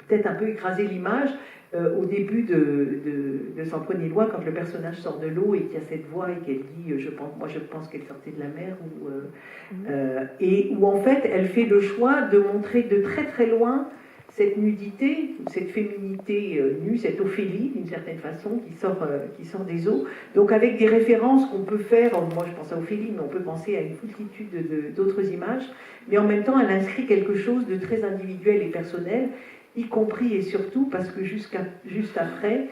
peut-être un peu écraser l'image. Au début de Santoine Hillois, quand le personnage sort de l'eau et qu'il y a cette voix et qu'elle dit je pense qu'elle sortait de la mer, et où en fait elle fait le choix de montrer de très très loin cette nudité, cette féminité nue, cette Ophélie d'une certaine façon qui sort des eaux, donc avec des références qu'on peut faire, moi je pense à Ophélie, mais on peut penser à une multitude d'autres images, mais en même temps elle inscrit quelque chose de très individuel et personnel, y compris et surtout parce que juste après,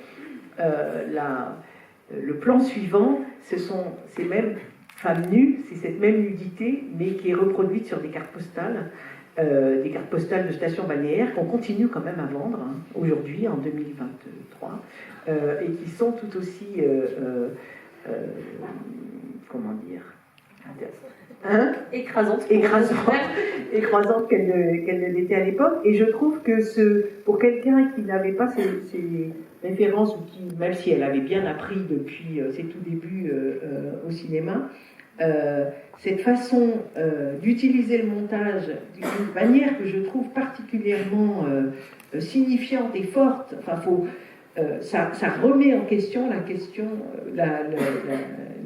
le plan suivant, ce sont ces mêmes femmes nues, c'est cette même nudité, mais qui est reproduite sur des cartes postales de stations balnéaires qu'on continue quand même à vendre aujourd'hui, en 2023, et qui sont tout aussi, comment dire, écrasantes qu'elle ne l'était à l'époque. Et je trouve que pour quelqu'un qui n'avait pas ces références, ou qui, même si elle avait bien appris depuis ses tout débuts au cinéma, cette façon d'utiliser le montage d'une manière que je trouve particulièrement signifiante et forte. Enfin, ça remet en question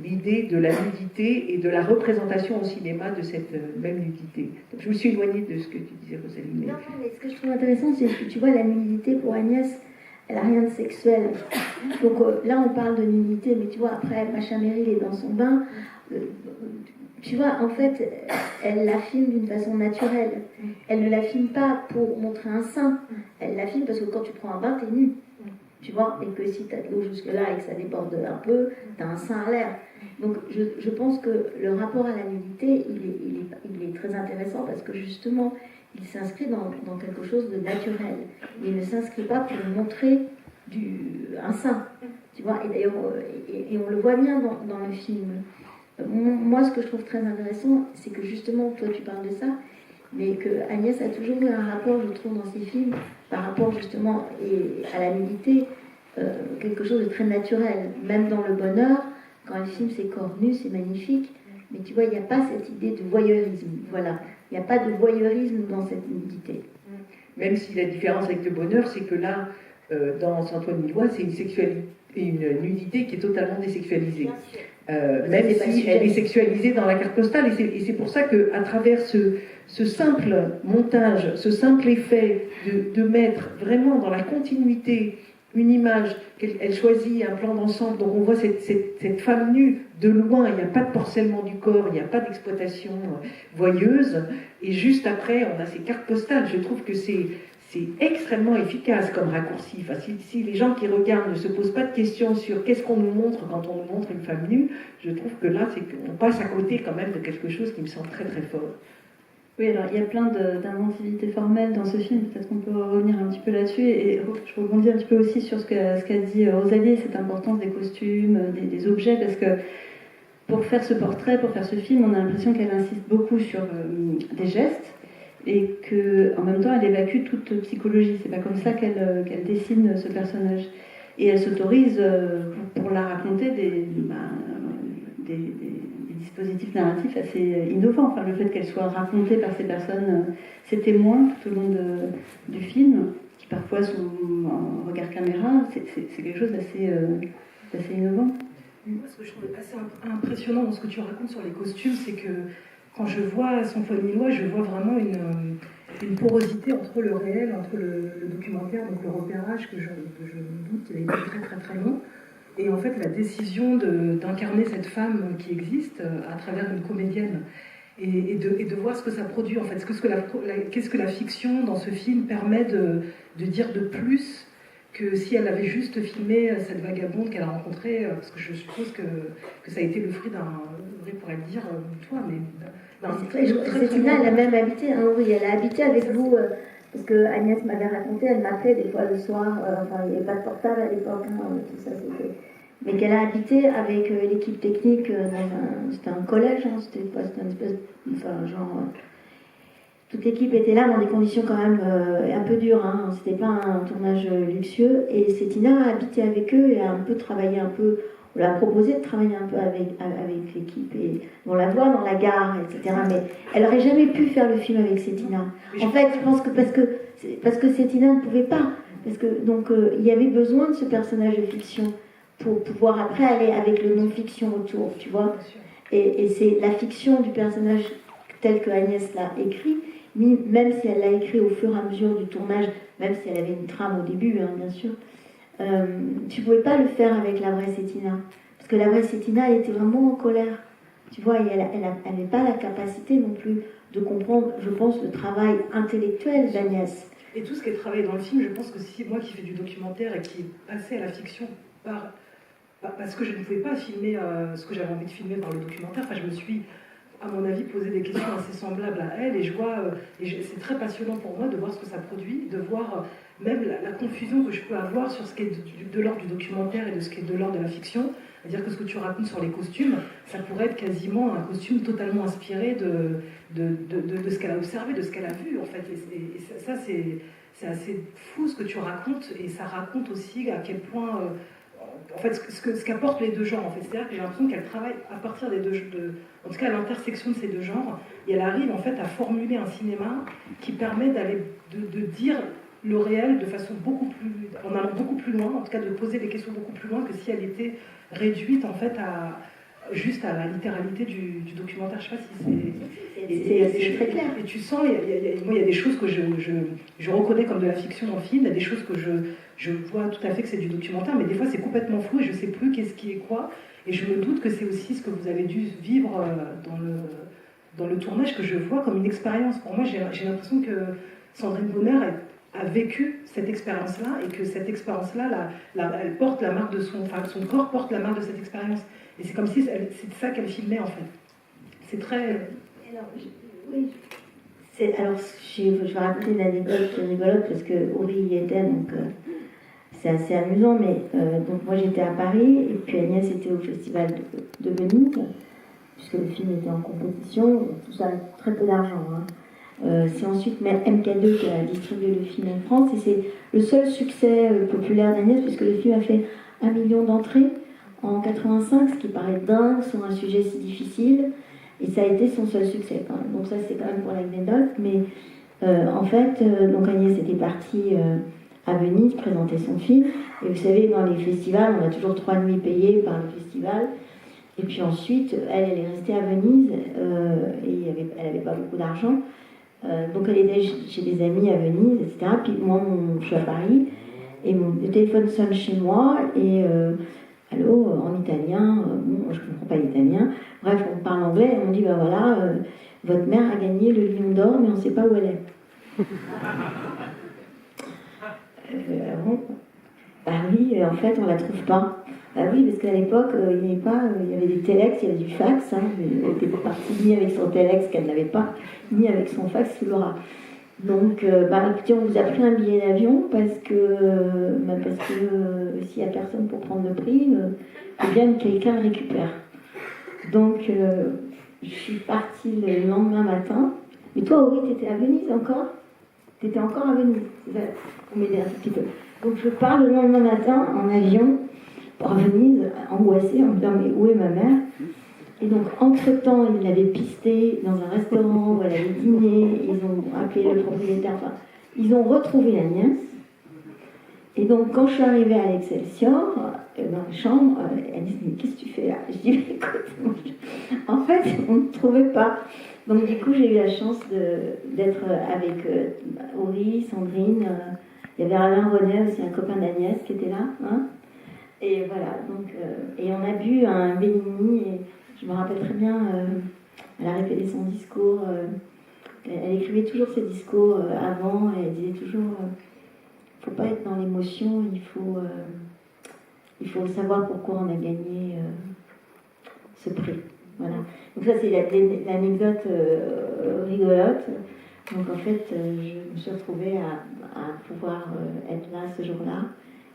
l'idée de la nudité et de la représentation au cinéma de cette même nudité. Donc, je me suis éloignée de ce que tu disais, Rosalie. Mais... Non, mais ce que je trouve intéressant, c'est que tu vois, la nudité pour Agnès, elle n'a rien de sexuel. Donc là, on parle de nudité, mais tu vois, après, Macha Merrill est dans son bain. Tu vois, en fait, elle la filme d'une façon naturelle. Elle ne la filme pas pour montrer un sein. Elle la filme parce que quand tu prends un bain, t'es nu. Tu vois, et que si tu as de l'eau jusque-là et que ça déborde un peu, tu as un sein à l'air. Donc je pense que le rapport à la nudité, il est très intéressant parce que justement, il s'inscrit dans quelque chose de naturel. Il ne s'inscrit pas pour montrer un sein. Tu vois, et d'ailleurs, et on le voit bien dans le film. Moi, ce que je trouve très intéressant, c'est que justement, toi, tu parles de ça, mais que Agnès a toujours eu un rapport, je trouve, dans ses films, par rapport justement à la nudité, quelque chose de très naturel. Même dans Le Bonheur, quand elle filme ses corps nus, c'est magnifique, mais tu vois, il n'y a pas cette idée de voyeurisme. Voilà, il n'y a pas de voyeurisme dans cette nudité. Même si la différence avec Le Bonheur, c'est que là, dans Antoine Millois, c'est une nudité qui est totalement désexualisée. Même si elle est sexualisée dans la carte postale, et c'est pour ça qu'à travers ce simple montage, ce simple effet de mettre vraiment dans la continuité une image, elle choisit un plan d'ensemble, donc on voit cette femme nue de loin, il n'y a pas de porcellement du corps, il n'y a pas d'exploitation voyeuse, et juste après on a ces cartes postales. Je trouve que c'est extrêmement efficace comme raccourci. Enfin, si les gens qui regardent ne se posent pas de questions sur qu'est-ce qu'on nous montre quand on nous montre une femme nue, je trouve que là, c'est qu'on passe à côté quand même de quelque chose qui me semble très très fort. Oui, alors il y a plein d'inventivité formelle dans ce film, peut-être qu'on peut revenir un petit peu là-dessus, et je rebondis un petit peu aussi sur ce qu'a dit Rosalie, cette importance des costumes, des objets, parce que pour faire ce portrait, pour faire ce film, on a l'impression qu'elle insiste beaucoup sur des gestes, et qu'en même temps elle évacue toute psychologie. C'est pas comme ça qu'elle dessine ce personnage. Et elle s'autorise, pour la raconter, des dispositifs narratifs assez innovants. Enfin, le fait qu'elle soit racontée par ces personnes, ces témoins tout au long du film, qui parfois sont en regard caméra, c'est quelque chose d'assez innovant. Moi, ce que je trouve assez impressionnant dans ce que tu racontes sur les costumes, c'est que quand je vois son Antoine Millois, je vois vraiment une porosité entre le réel, entre le documentaire, donc le repérage que je me doute, il a été très très très long, et en fait la décision d'incarner cette femme qui existe à travers une comédienne, et de voir ce que ça produit en fait, qu'est-ce que la fiction dans ce film permet de dire de plus que si elle avait juste filmé cette vagabonde qu'elle a rencontrée, parce que je suppose que ça a été le fruit d'un, Audrey pourrait le dire, toi, mais Cétina, elle a même habité, hein, oui, elle a habité avec vous, parce que Agnès m'avait raconté, elle m'appelait des fois le soir, enfin il n'y avait pas de portable à l'époque, hein, tout ça c'était... Mais qu'elle a habité avec l'équipe technique c'était un collège, hein, c'était une espèce, enfin genre... toute l'équipe était là dans des conditions quand même un peu dures, hein, c'était pas un tournage luxueux, et Cétina a habité avec eux et a un peu travaillé un peu... On lui a proposé de travailler un peu avec l'équipe, et on la voit dans la gare, etc. Mais elle n'aurait jamais pu faire le film avec Cétina. En fait, je pense que parce que Cétina ne pouvait pas. Parce que, donc, il y avait besoin de ce personnage de fiction pour pouvoir après aller avec le non-fiction autour, tu vois. Et c'est la fiction du personnage tel que Agnès l'a écrit, même si elle l'a écrit au fur et à mesure du tournage, même si elle avait une trame au début, hein, bien sûr. Tu ne pouvais pas le faire avec la vraie Cétina, parce que la vraie Cétina, elle était vraiment en colère, tu vois, et elle n'avait pas la capacité non plus de comprendre, je pense, le travail intellectuel d'Agnès. Et tout ce qui est travaillé dans le film, je pense que si moi qui fais du documentaire et qui est passé à la fiction parce que je ne pouvais pas filmer ce que j'avais envie de filmer par le documentaire, enfin, je me suis, à mon avis, posé des questions assez semblables à elle, et je vois, c'est très passionnant pour moi de voir ce que ça produit, de voir même la confusion que je peux avoir sur ce qui est de l'ordre du documentaire et de ce qui est de l'ordre de la fiction. C'est-à-dire que ce que tu racontes sur les costumes, ça pourrait être quasiment un costume totalement inspiré de ce qu'elle a observé, de ce qu'elle a vu, en fait. Et ça, c'est assez fou ce que tu racontes, et ça raconte aussi à quel point... en fait, ce qu'apportent les deux genres, en fait. C'est-à-dire que j'ai l'impression qu'elle travaille à partir des deux... en tout cas, à l'intersection de ces deux genres, et elle arrive, en fait, à formuler un cinéma qui permet d'aller... de dire le réel de façon en allant beaucoup plus loin, en tout cas de poser des questions beaucoup plus loin que si elle était réduite en fait juste à la littéralité du documentaire. Je sais pas si c'est très clair. Et tu sens, moi il y a des choses que je reconnais comme de la fiction dans le film, il y a des choses que je vois tout à fait que c'est du documentaire, mais des fois c'est complètement flou et je sais plus qu'est-ce qui est quoi. Et je me doute que c'est aussi ce que vous avez dû vivre dans le tournage, que je vois comme une expérience. Pour moi, j'ai l'impression que Sandrine Bonner a vécu cette expérience-là et que cette expérience-là, elle porte la marque de son corps porte la marque de cette expérience. Et c'est comme si c'est ça qu'elle filmait en fait. C'est très... Oui. Alors, je vais raconter une anecdote rigolote parce que Uri y était, donc c'est assez amusant. Mais donc moi j'étais à Paris et puis Agnès était au festival de Venise, puisque le film était en compétition. Tout ça, très peu d'argent. Hein. C'est ensuite MK2 qui a distribué le film en France et c'est le seul succès populaire d'Agnès puisque le film a fait 1 million d'entrées en 85, ce qui paraît dingue sur un sujet si difficile. Et ça a été son seul succès quand même. Donc ça c'est quand même pour l'anecdote. Mais en fait, donc Agnès était partie à Venise présenter son film. Et vous savez, dans les festivals, on a toujours 3 nuits payées par le festival. Et puis ensuite, elle est restée à Venise et elle n'avait pas beaucoup d'argent. Donc elle était chez des amis à Venise, etc. Puis moi, je suis à Paris et le téléphone sonne chez moi et allô, en italien, bon, je ne comprends pas l'italien. Bref, on parle anglais et on dit, ben voilà, votre mère a gagné le Lion d'Or, mais on ne sait pas où elle est. Bon, bah oui, en fait, on ne la trouve pas. Bah oui, parce qu'à l'époque, il y avait des téléx, il y avait du fax. Hein, elle était partie ni avec son téléx qu'elle n'avait pas, ni avec son fax sous l'aura. Donc, écoutez, on vous a pris un billet d'avion parce que s'il n'y a personne pour prendre le prix, il bien que quelqu'un le récupère. Donc, je suis partie le lendemain matin. Mais toi, Aurélie, tu étais à Venise encore ? Tu étais encore à Venise. Pour m'aider un petit peu. Donc, je pars le lendemain matin en avion pour Venise, angoissée, en me disant mais où est ma mère ? Et donc, entre-temps, ils l'avaient pistée dans un restaurant où elle avait dîné, ils ont appelé le propriétaire, enfin, ils ont retrouvé Agnès. Et donc, quand je suis arrivée à l'Excelsior, dans la chambre, elle dit mais qu'est-ce que tu fais là ? Je dis mais écoute, en fait, on ne trouvait pas. Donc, du coup, j'ai eu la chance d'être avec Uri, Sandrine, il y avait Alain René aussi, un copain d'Agnès qui était là. Hein, et voilà, donc, et on a bu un Bellini, et je me rappelle très bien, elle a répété son discours, elle écrivait toujours ses discours avant, et elle disait toujours, il ne faut pas être dans l'émotion, il faut savoir pourquoi on a gagné ce prix. Voilà. Donc ça c'est l'anecdote rigolote. Donc en fait, je me suis retrouvée à pouvoir être là ce jour-là.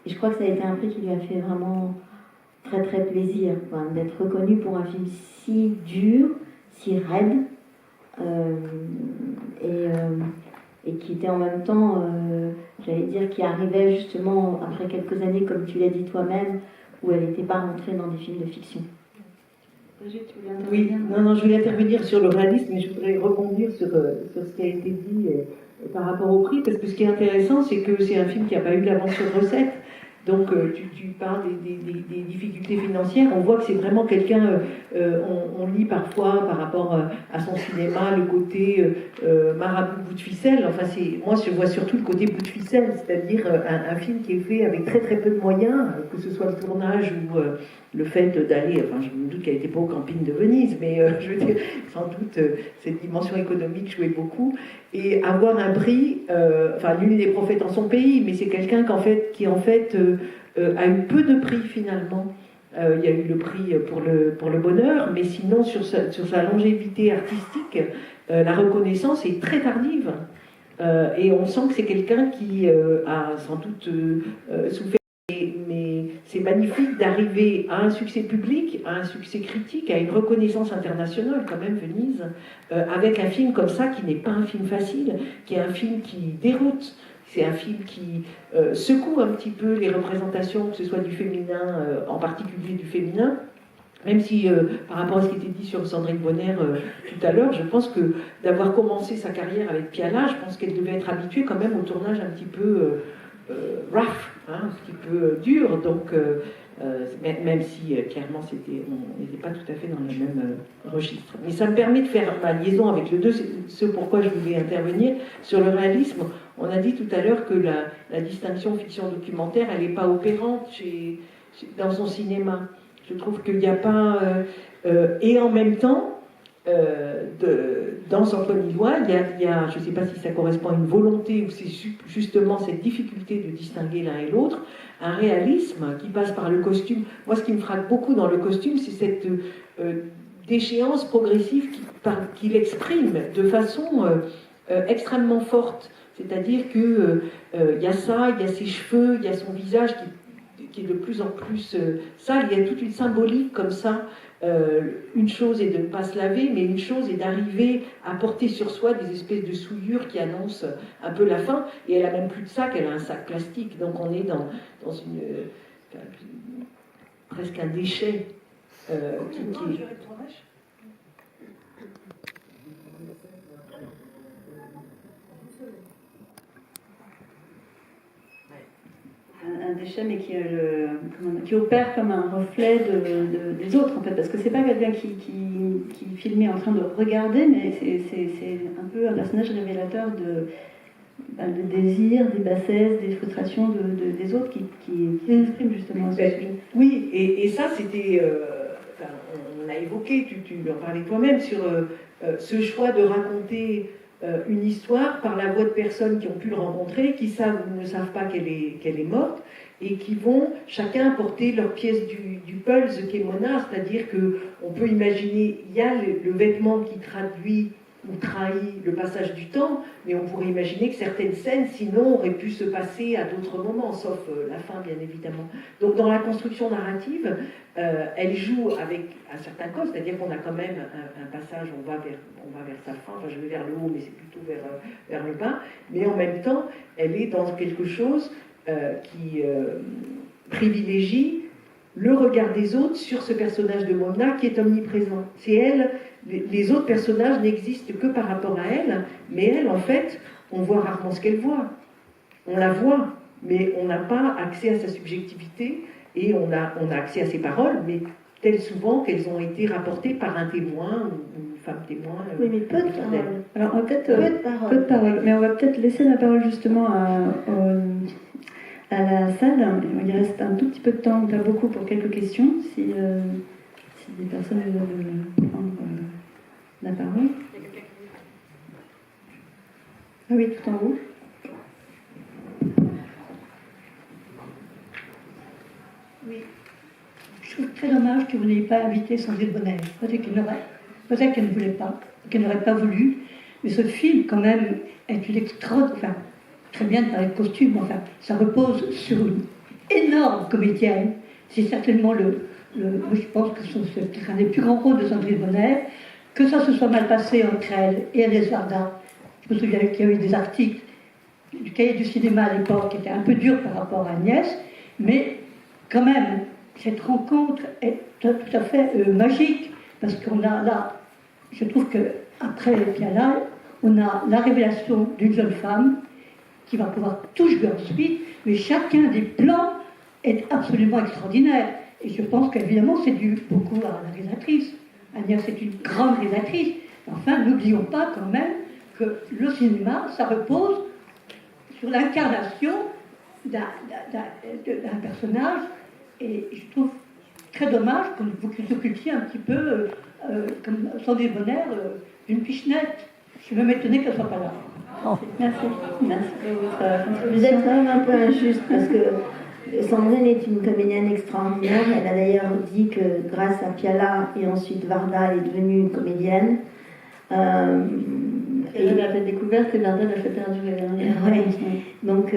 Et je crois que ça a été un prix qui lui a fait vraiment très très plaisir, quoi, d'être reconnu pour un film si dur, si raide, et qui était en même temps, j'allais dire, qui arrivait justement après quelques années, comme tu l'as dit toi-même, où elle n'était pas rentrée dans des films de fiction. Oui, non, je voulais intervenir sur le réalisme, mais je voudrais rebondir sur ce qui a été dit par rapport au prix, parce que ce qui est intéressant, c'est que c'est un film qui n'a pas eu d'avance sur recette. Donc, tu parles des difficultés financières. On voit que c'est vraiment quelqu'un, on lit parfois par rapport à son cinéma le côté marabout bout de ficelle. Enfin, moi, je vois surtout le côté bout de ficelle, c'est-à-dire un film qui est fait avec très très peu de moyens, que ce soit le tournage ou le fait d'aller, enfin, je me doute qu'elle n'était pas au camping de Venise, mais je veux dire, sans doute, cette dimension économique jouait beaucoup. Et avoir un prix, enfin, l'une des prophètes en son pays, mais c'est quelqu'un qui en fait a eu peu de prix finalement. Il y a eu le prix pour le bonheur, mais sinon sur sa longévité artistique, la reconnaissance est très tardive. Et on sent que c'est quelqu'un qui a sans doute souffert. Mais c'est magnifique d'arriver à un succès public, à un succès critique, à une reconnaissance internationale, quand même, Venise, avec un film comme ça qui n'est pas un film facile, qui est un film qui déroute. C'est un film qui secoue un petit peu les représentations, que ce soit du féminin, en particulier du féminin. Même si, par rapport à ce qui était dit sur Sandrine Bonner tout à l'heure, je pense que d'avoir commencé sa carrière avec Piala, je pense qu'elle devait être habituée quand même au tournage un petit peu rough, hein, un petit peu dur. Donc, même si clairement on n'était pas tout à fait dans le même registre. Mais ça me permet de faire ma liaison avec le 2, c'est ce pourquoi je voulais intervenir sur le réalisme. On a dit tout à l'heure que la distinction fiction-documentaire, elle n'est pas opérante dans son cinéma. Je trouve qu'il n'y a pas... et en même temps, dans Antoine Hillois, il y a, je ne sais pas si ça correspond à une volonté ou c'est justement cette difficulté de distinguer l'un et l'autre, un réalisme qui passe par le costume. Moi, ce qui me frappe beaucoup dans le costume, c'est cette déchéance progressive qu'il exprime de façon extrêmement forte. C'est-à-dire qu'il y a ça, il y a ses cheveux, il y a son visage qui est de plus en plus sale. Il y a toute une symbolique comme ça. Une chose est de ne pas se laver, mais une chose est d'arriver à porter sur soi des espèces de souillures qui annoncent un peu la fin. Et elle a même plus de sac, elle a un sac plastique. Donc on est dans presque un déchet qui un déchet, mais qui opère comme un reflet des autres, en fait, parce que c'est pas quelqu'un qui filmait en train de regarder, mais c'est un peu un personnage révélateur des désirs, des bassesses, des frustrations des autres qui expriment justement ce sujet. Oui, et ça, c'était... on a évoqué, tu en parlais toi-même, sur ce choix de raconter une histoire par la voix de personnes qui ont pu le rencontrer, qui savent ou ne savent pas qu'elle est morte, et qui vont chacun porter leur pièce du puzzle qu'est Mona, c'est-à-dire qu'on peut imaginer, il y a le vêtement qui traduit ou trahit le passage du temps, mais on pourrait imaginer que certaines scènes, sinon, auraient pu se passer à d'autres moments, sauf la fin, bien évidemment. Donc, dans la construction narrative, elle joue avec un certain code, c'est-à-dire qu'on a quand même un passage, on va vers sa fin, enfin, je vais vers le haut, mais c'est plutôt vers le bas, mais en même temps, elle est dans quelque chose qui privilégie le regard des autres sur ce personnage de Mona qui est omniprésent. C'est elle, les autres personnages n'existent que par rapport à elle, mais elle, en fait, on voit rarement ce qu'elle voit. On la voit, mais on n'a pas accès à sa subjectivité et on a accès à ses paroles, mais tel souvent qu'elles ont été rapportées par un témoin ou une femme témoin. Oui, mais peu de paroles. Alors, on va peut-être peu de paroles. Mais on va peut-être laisser la parole justement à la salle. Il reste un tout petit peu de temps, pas beaucoup, pour quelques questions, si des personnes veulent prendre la parole. Ah oui, tout en haut. Oui. Je trouve très dommage que vous n'ayez pas invité Sandrine Bonner. Peut-être qu'elle ne voulait pas, qu'elle n'aurait pas voulu. Mais ce film, quand même, est une extraordinaire... Enfin, très bien de parler de costume, enfin, ça repose sur une énorme comédienne. C'est certainement moi, je pense que c'est un des plus grands rôles de Sandrine Bonner. Que ça se soit mal passé entre elle et Agnès Varda. Je me souviens qu'il y a eu des articles du Cahier du cinéma à l'époque qui étaient un peu durs par rapport à Agnès, mais quand même, cette rencontre est tout à fait magique, parce qu'on a là, je trouve qu'après Piala, on a la révélation d'une jeune femme qui va pouvoir tout jouer ensuite, mais chacun des plans est absolument extraordinaire. Et je pense qu'évidemment, c'est dû beaucoup à la réalisatrice. Agnès est une grande réalisatrice. Enfin, n'oublions pas quand même que le cinéma, ça repose sur l'incarnation d'un personnage. Et je trouve très dommage que vous occupiez un petit peu, comme Sandrine Bonner, d'une pichenette. Je suis même étonnée qu'elle ne soit pas là. Oh. Merci pour votre contribution. Vous êtes quand même un peu injuste parce que Sandrine est une comédienne extraordinaire. Elle a d'ailleurs dit que grâce à Piala et ensuite Varda, elle est devenue une comédienne. Elle l'a fait découverte et Varda l'a fait perdurer. Ouais. Donc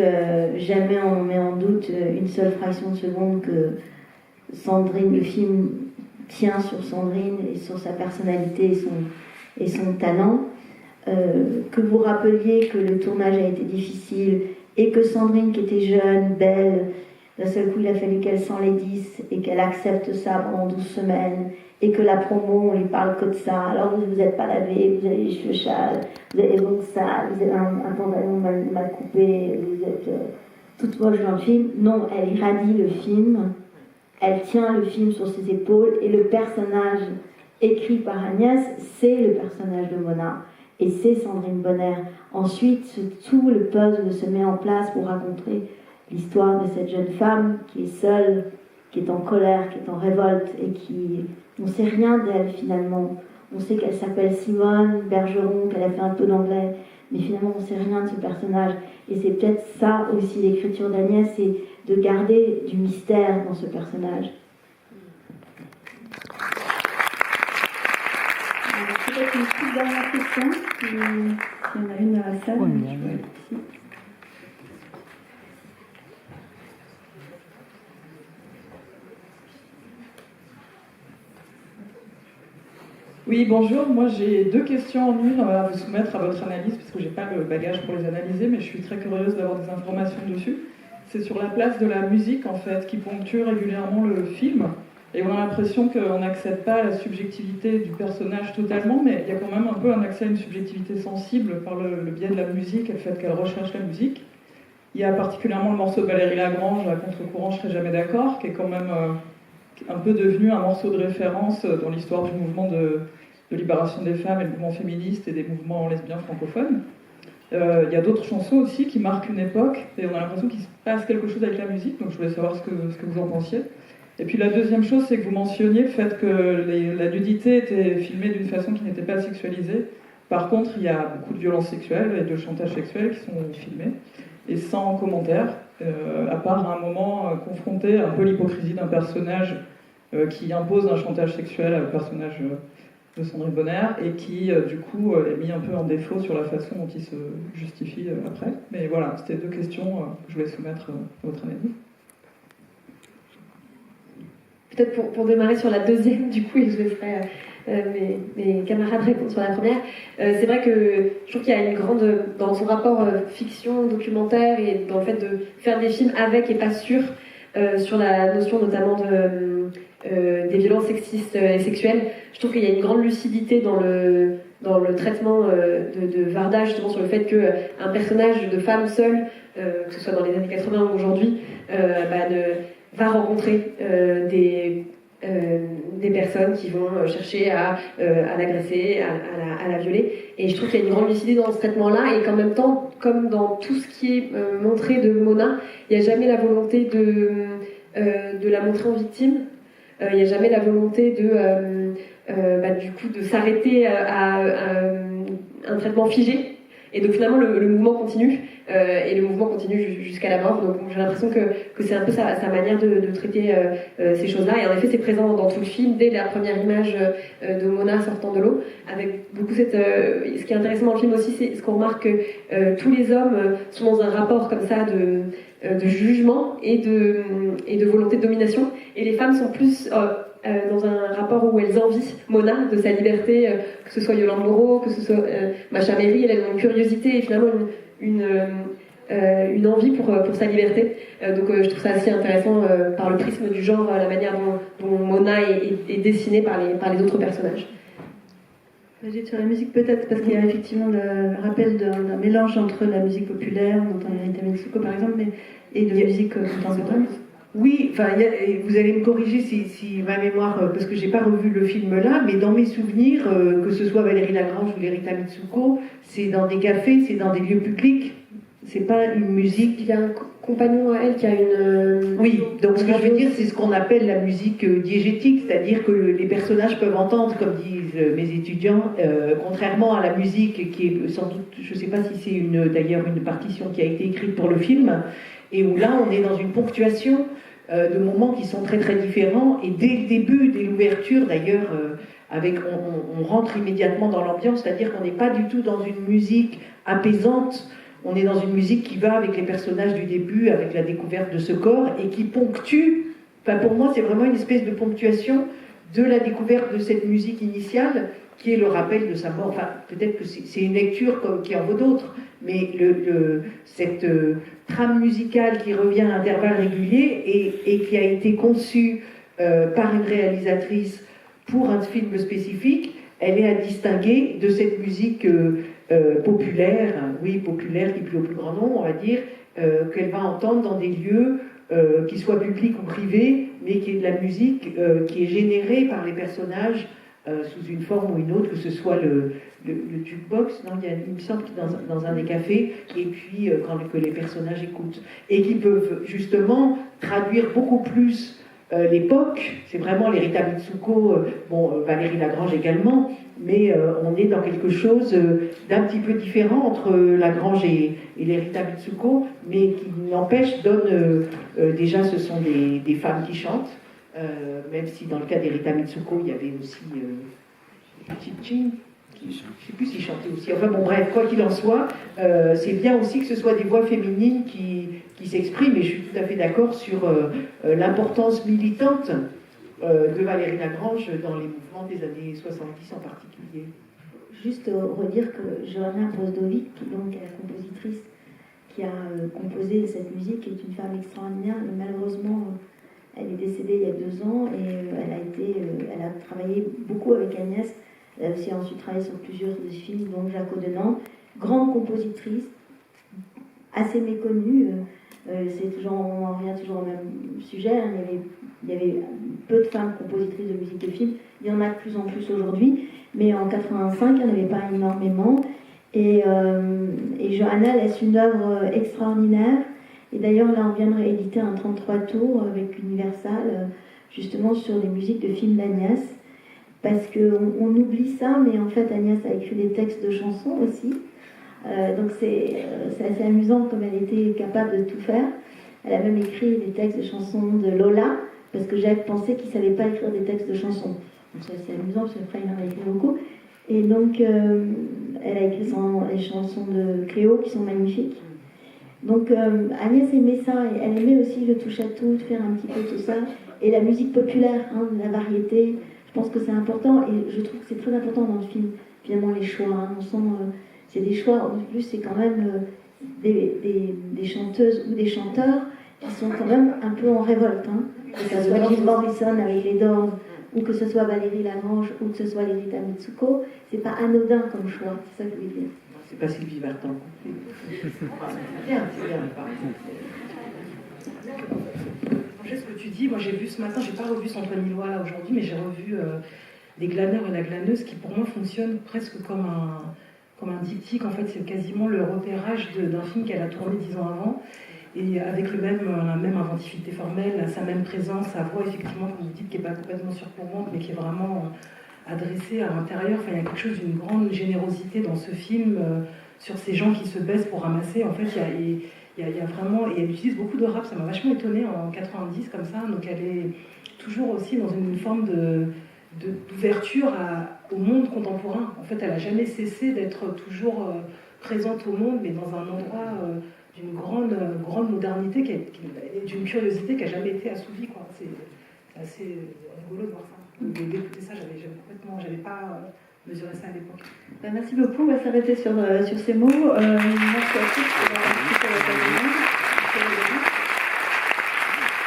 jamais on met en doute une seule fraction de seconde que Sandrine, le film tient sur Sandrine et sur sa personnalité et son talent. Que vous rappeliez que le tournage a été difficile et que Sandrine, qui était jeune, belle, d'un seul coup il a fallu qu'elle s'enlaidisse et qu'elle accepte ça pendant 12 semaines, et que la promo, on lui parle que de ça. Alors vous n'êtes pas lavé, vous avez les cheveux châles, vous avez les ongles sales, vous avez un pantalon mal coupé, vous êtes toute moche dans le film. Non, elle irradie le film, elle tient le film sur ses épaules, et le personnage écrit par Agnès, c'est le personnage de Mona, et c'est Sandrine Bonner. Ensuite, tout le puzzle se met en place pour raconter l'histoire de cette jeune femme qui est seule, qui est en colère, qui est en révolte, et qui... On ne sait rien d'elle finalement. On sait qu'elle s'appelle Simone Bergeron, qu'elle a fait un peu d'anglais, mais finalement on ne sait rien de ce personnage. Et c'est peut-être ça aussi l'écriture d'Agnès, c'est de garder du mystère dans ce personnage. Peut-être une petite dernière question, s'il y en a une dans la salle. Oui, bonjour. Moi, j'ai 2 questions en une à vous soumettre à votre analyse, parce que je n'ai pas le bagage pour les analyser, mais je suis très curieuse d'avoir des informations dessus. C'est sur la place de la musique, en fait, qui ponctue régulièrement le film. Et on a l'impression qu'on n'accède pas à la subjectivité du personnage totalement, mais il y a quand même un peu un accès à une subjectivité sensible par le biais de la musique et le fait qu'elle recherche la musique. Il y a particulièrement le morceau de Valérie Lagrange, à contre-courant, je ne serai jamais d'accord, qui est quand même un peu devenu un morceau de référence dans l'histoire du mouvement de libération des femmes et le mouvement féministe et des mouvements lesbiens francophones. Il y a d'autres chansons aussi qui marquent une époque et on a l'impression qu'il se passe quelque chose avec la musique, donc je voulais savoir ce que vous en pensiez. Et puis la deuxième chose, c'est que vous mentionniez le fait que la nudité était filmée d'une façon qui n'était pas sexualisée. Par contre, il y a beaucoup de violences sexuelles et de chantage sexuel qui sont filmés, et sans commentaire, à part à un moment confronté un peu l'hypocrisie d'un personnage qui impose un chantage sexuel au personnage de Sandrine Bonner, et qui, du coup, est mis un peu en défaut sur la façon dont il se justifie après. Mais voilà, c'était 2 questions que je voulais soumettre à votre analyse. Peut-être pour démarrer sur la deuxième, du coup, et je laisserai mes camarades répondre sur la première. C'est vrai que je trouve qu'il y a une grande, dans son rapport fiction, documentaire, et dans le fait de faire des films avec et pas sur la notion notamment des violences sexistes et sexuelles. Je trouve qu'il y a une grande lucidité dans le traitement de Varda, justement, sur le fait qu'un personnage de femme seule, que ce soit dans les années 80 ou aujourd'hui, va rencontrer des personnes qui vont chercher à l'agresser, à la violer. Et je trouve qu'il y a une grande lucidité dans ce traitement-là, et qu'en même temps, comme dans tout ce qui est montré de Mona, il n'y a jamais la volonté de la montrer en victime. Il n'y a jamais la volonté du coup, de s'arrêter à un traitement figé. Et donc finalement le mouvement continue, et le mouvement continue jusqu'à la mort. Donc j'ai l'impression que c'est un peu sa manière de traiter ces choses-là. Et en effet c'est présent dans tout le film, dès la première image de Mona sortant de l'eau, avec beaucoup ce qui est intéressant dans le film aussi, c'est ce qu'on remarque que tous les hommes sont dans un rapport comme ça de jugement et de volonté de domination, et les femmes sont plus dans un rapport où elles envient Mona de sa liberté, que ce soit Yolande Moreau, que ce soit Macha Merry. Elles ont une curiosité et finalement une envie pour sa liberté. Donc je trouve ça assez intéressant par le prisme du genre, la manière dont Mona est dessinée par les autres personnages. J'ai sur la musique peut-être parce qu'il y a effectivement le rappel d'un mélange entre la musique populaire, on entend Rita Mitsuko par exemple, et de musique contemporaine. Oui, enfin, vous allez me corriger si ma mémoire, parce que j'ai pas revu le film là, mais dans mes souvenirs, que ce soit Valérie Lagrange ou Rita Mitsuko, c'est dans des cafés, c'est dans des lieux publics, c'est pas une musique. Il y a un compagnon à elle qui a une. Oui, donc ce que je veux dire, c'est ce qu'on appelle la musique diégétique, c'est-à-dire que les personnages peuvent entendre, comme disent mes étudiants, contrairement à la musique qui est sans doute, je sais pas si c'est d'ailleurs une partition qui a été écrite pour le film, et où là on est dans une ponctuation de moments qui sont très très différents, et dès le début, dès l'ouverture d'ailleurs, on rentre immédiatement dans l'ambiance, c'est-à-dire qu'on n'est pas du tout dans une musique apaisante, on est dans une musique qui va avec les personnages du début, avec la découverte de ce corps, et qui ponctue, enfin pour moi c'est vraiment une espèce de ponctuation de la découverte de cette musique initiale, qui est le rappel de sa mort. Enfin, peut-être que c'est une lecture qui en vaut d'autres, mais cette trame musicale qui revient à intervalles réguliers et qui a été conçue par une réalisatrice pour un film spécifique, elle est à distinguer de cette musique populaire, populaire qui plaît au plus grand nombre, on va dire, qu'elle va entendre dans des lieux qui soient publics ou privés, mais qui est de la musique qui est générée par les personnages sous une forme ou une autre, que ce soit le jukebox, non, il me semble qu'il est dans un des cafés, et puis que les personnages écoutent, et qui peuvent justement traduire beaucoup plus l'époque. C'est vraiment l'Erita Mitsuko, Valérie Lagrange également, mais on est dans quelque chose d'un petit peu différent entre Lagrange et l'Erita Mitsuko, mais qui n'empêche, déjà ce sont des femmes qui chantent, même si dans le cas d'Erita Mitsuko, il y avait aussi Chichin, je ne sais plus s'il chantait aussi. Enfin bon, bref, quoi qu'il en soit, c'est bien aussi que ce soit des voix féminines qui s'expriment, et je suis tout à fait d'accord sur l'importance militante de Valérie Lagrange dans les mouvements des années 70 en particulier. Juste redire que Johanna Brozdovic, donc la compositrice qui a composé cette musique, est une femme extraordinaire, mais malheureusement elle est décédée il y a 2 ans, et elle a travaillé beaucoup avec Agnès. Elle a aussi ensuite travaillé sur plusieurs films, dont Jacques Audenand. Grande compositrice, assez méconnue. On en revient toujours au même sujet. Hein. Il y avait peu de femmes compositrices de musique de film. Il y en a de plus en plus aujourd'hui. Mais en 85, il n'y en avait pas énormément. Et Johanna laisse une œuvre extraordinaire. Et d'ailleurs, là, on vient de rééditer un 33 tours avec Universal, justement sur les musiques de films d'Agnès. Parce qu'on oublie ça, mais en fait, Agnès a écrit des textes de chansons aussi. Donc c'est assez amusant comme elle était capable de tout faire. Elle a même écrit des textes de chansons de Lola, parce que Jacques pensait qu'il ne savait pas écrire des textes de chansons. Donc c'est assez amusant, parce qu'après il en a écrit beaucoup. Et donc elle a écrit les chansons de Cléo, qui sont magnifiques. Donc Agnès aimait ça, et elle aimait aussi le touche-à-tout, faire un petit peu tout ça. Et la musique populaire, la variété, je pense que c'est important, et je trouve que c'est très important dans le film, finalement, les choix. On sent... c'est des choix, en plus c'est quand même des chanteuses ou des chanteurs qui sont quand même un peu en révolte, hein. Que ce soit Jim Morrison avec les Doors, ou que ce soit Valérie Lagrange, ou que ce soit Erita Mitsuko, c'est pas anodin comme choix, c'est ça que je veux dire. C'est pas Sylvie Vartan. C'est bien. Ce que tu dis, moi j'ai vu ce matin, j'ai pas revu Antoine Ilois là aujourd'hui, mais j'ai revu Les glaneurs et la glaneuse, qui pour moi fonctionne presque comme un diptyque. En fait, c'est quasiment le repérage d'un film qu'elle a tourné 10 ans avant, et avec la même inventivité formelle, sa même présence, sa voix, effectivement, comme vous dites, qui n'est pas complètement surplombante, mais qui est vraiment adressée à l'intérieur. Enfin, il y a quelque chose d'une grande générosité dans ce film sur ces gens qui se baissent pour ramasser. En fait, il y a vraiment... Et elle utilise beaucoup de rap, ça m'a vachement étonnée en 90, comme ça. Donc elle est toujours aussi dans une forme d'ouverture au monde contemporain. En fait, elle n'a jamais cessé d'être toujours présente au monde, mais dans un endroit d'une grande modernité, d'une curiosité qui n'a jamais été assouvie, quoi. C'est assez rigolo de voir ça. D'écouter ça, j'avais pas mesuré ça à l'époque. Merci beaucoup, on va s'arrêter sur ces mots. Merci à tous pour avoir participé à l'académie.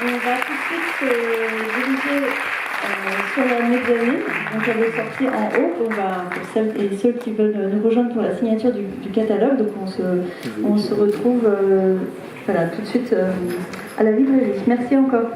On va tout de suite se diriger sur la médiane. Donc elle est sortie en haut pour celles et ceux qui veulent nous rejoindre pour la signature du catalogue. Donc on se retrouve tout de suite à la librairie. Merci encore.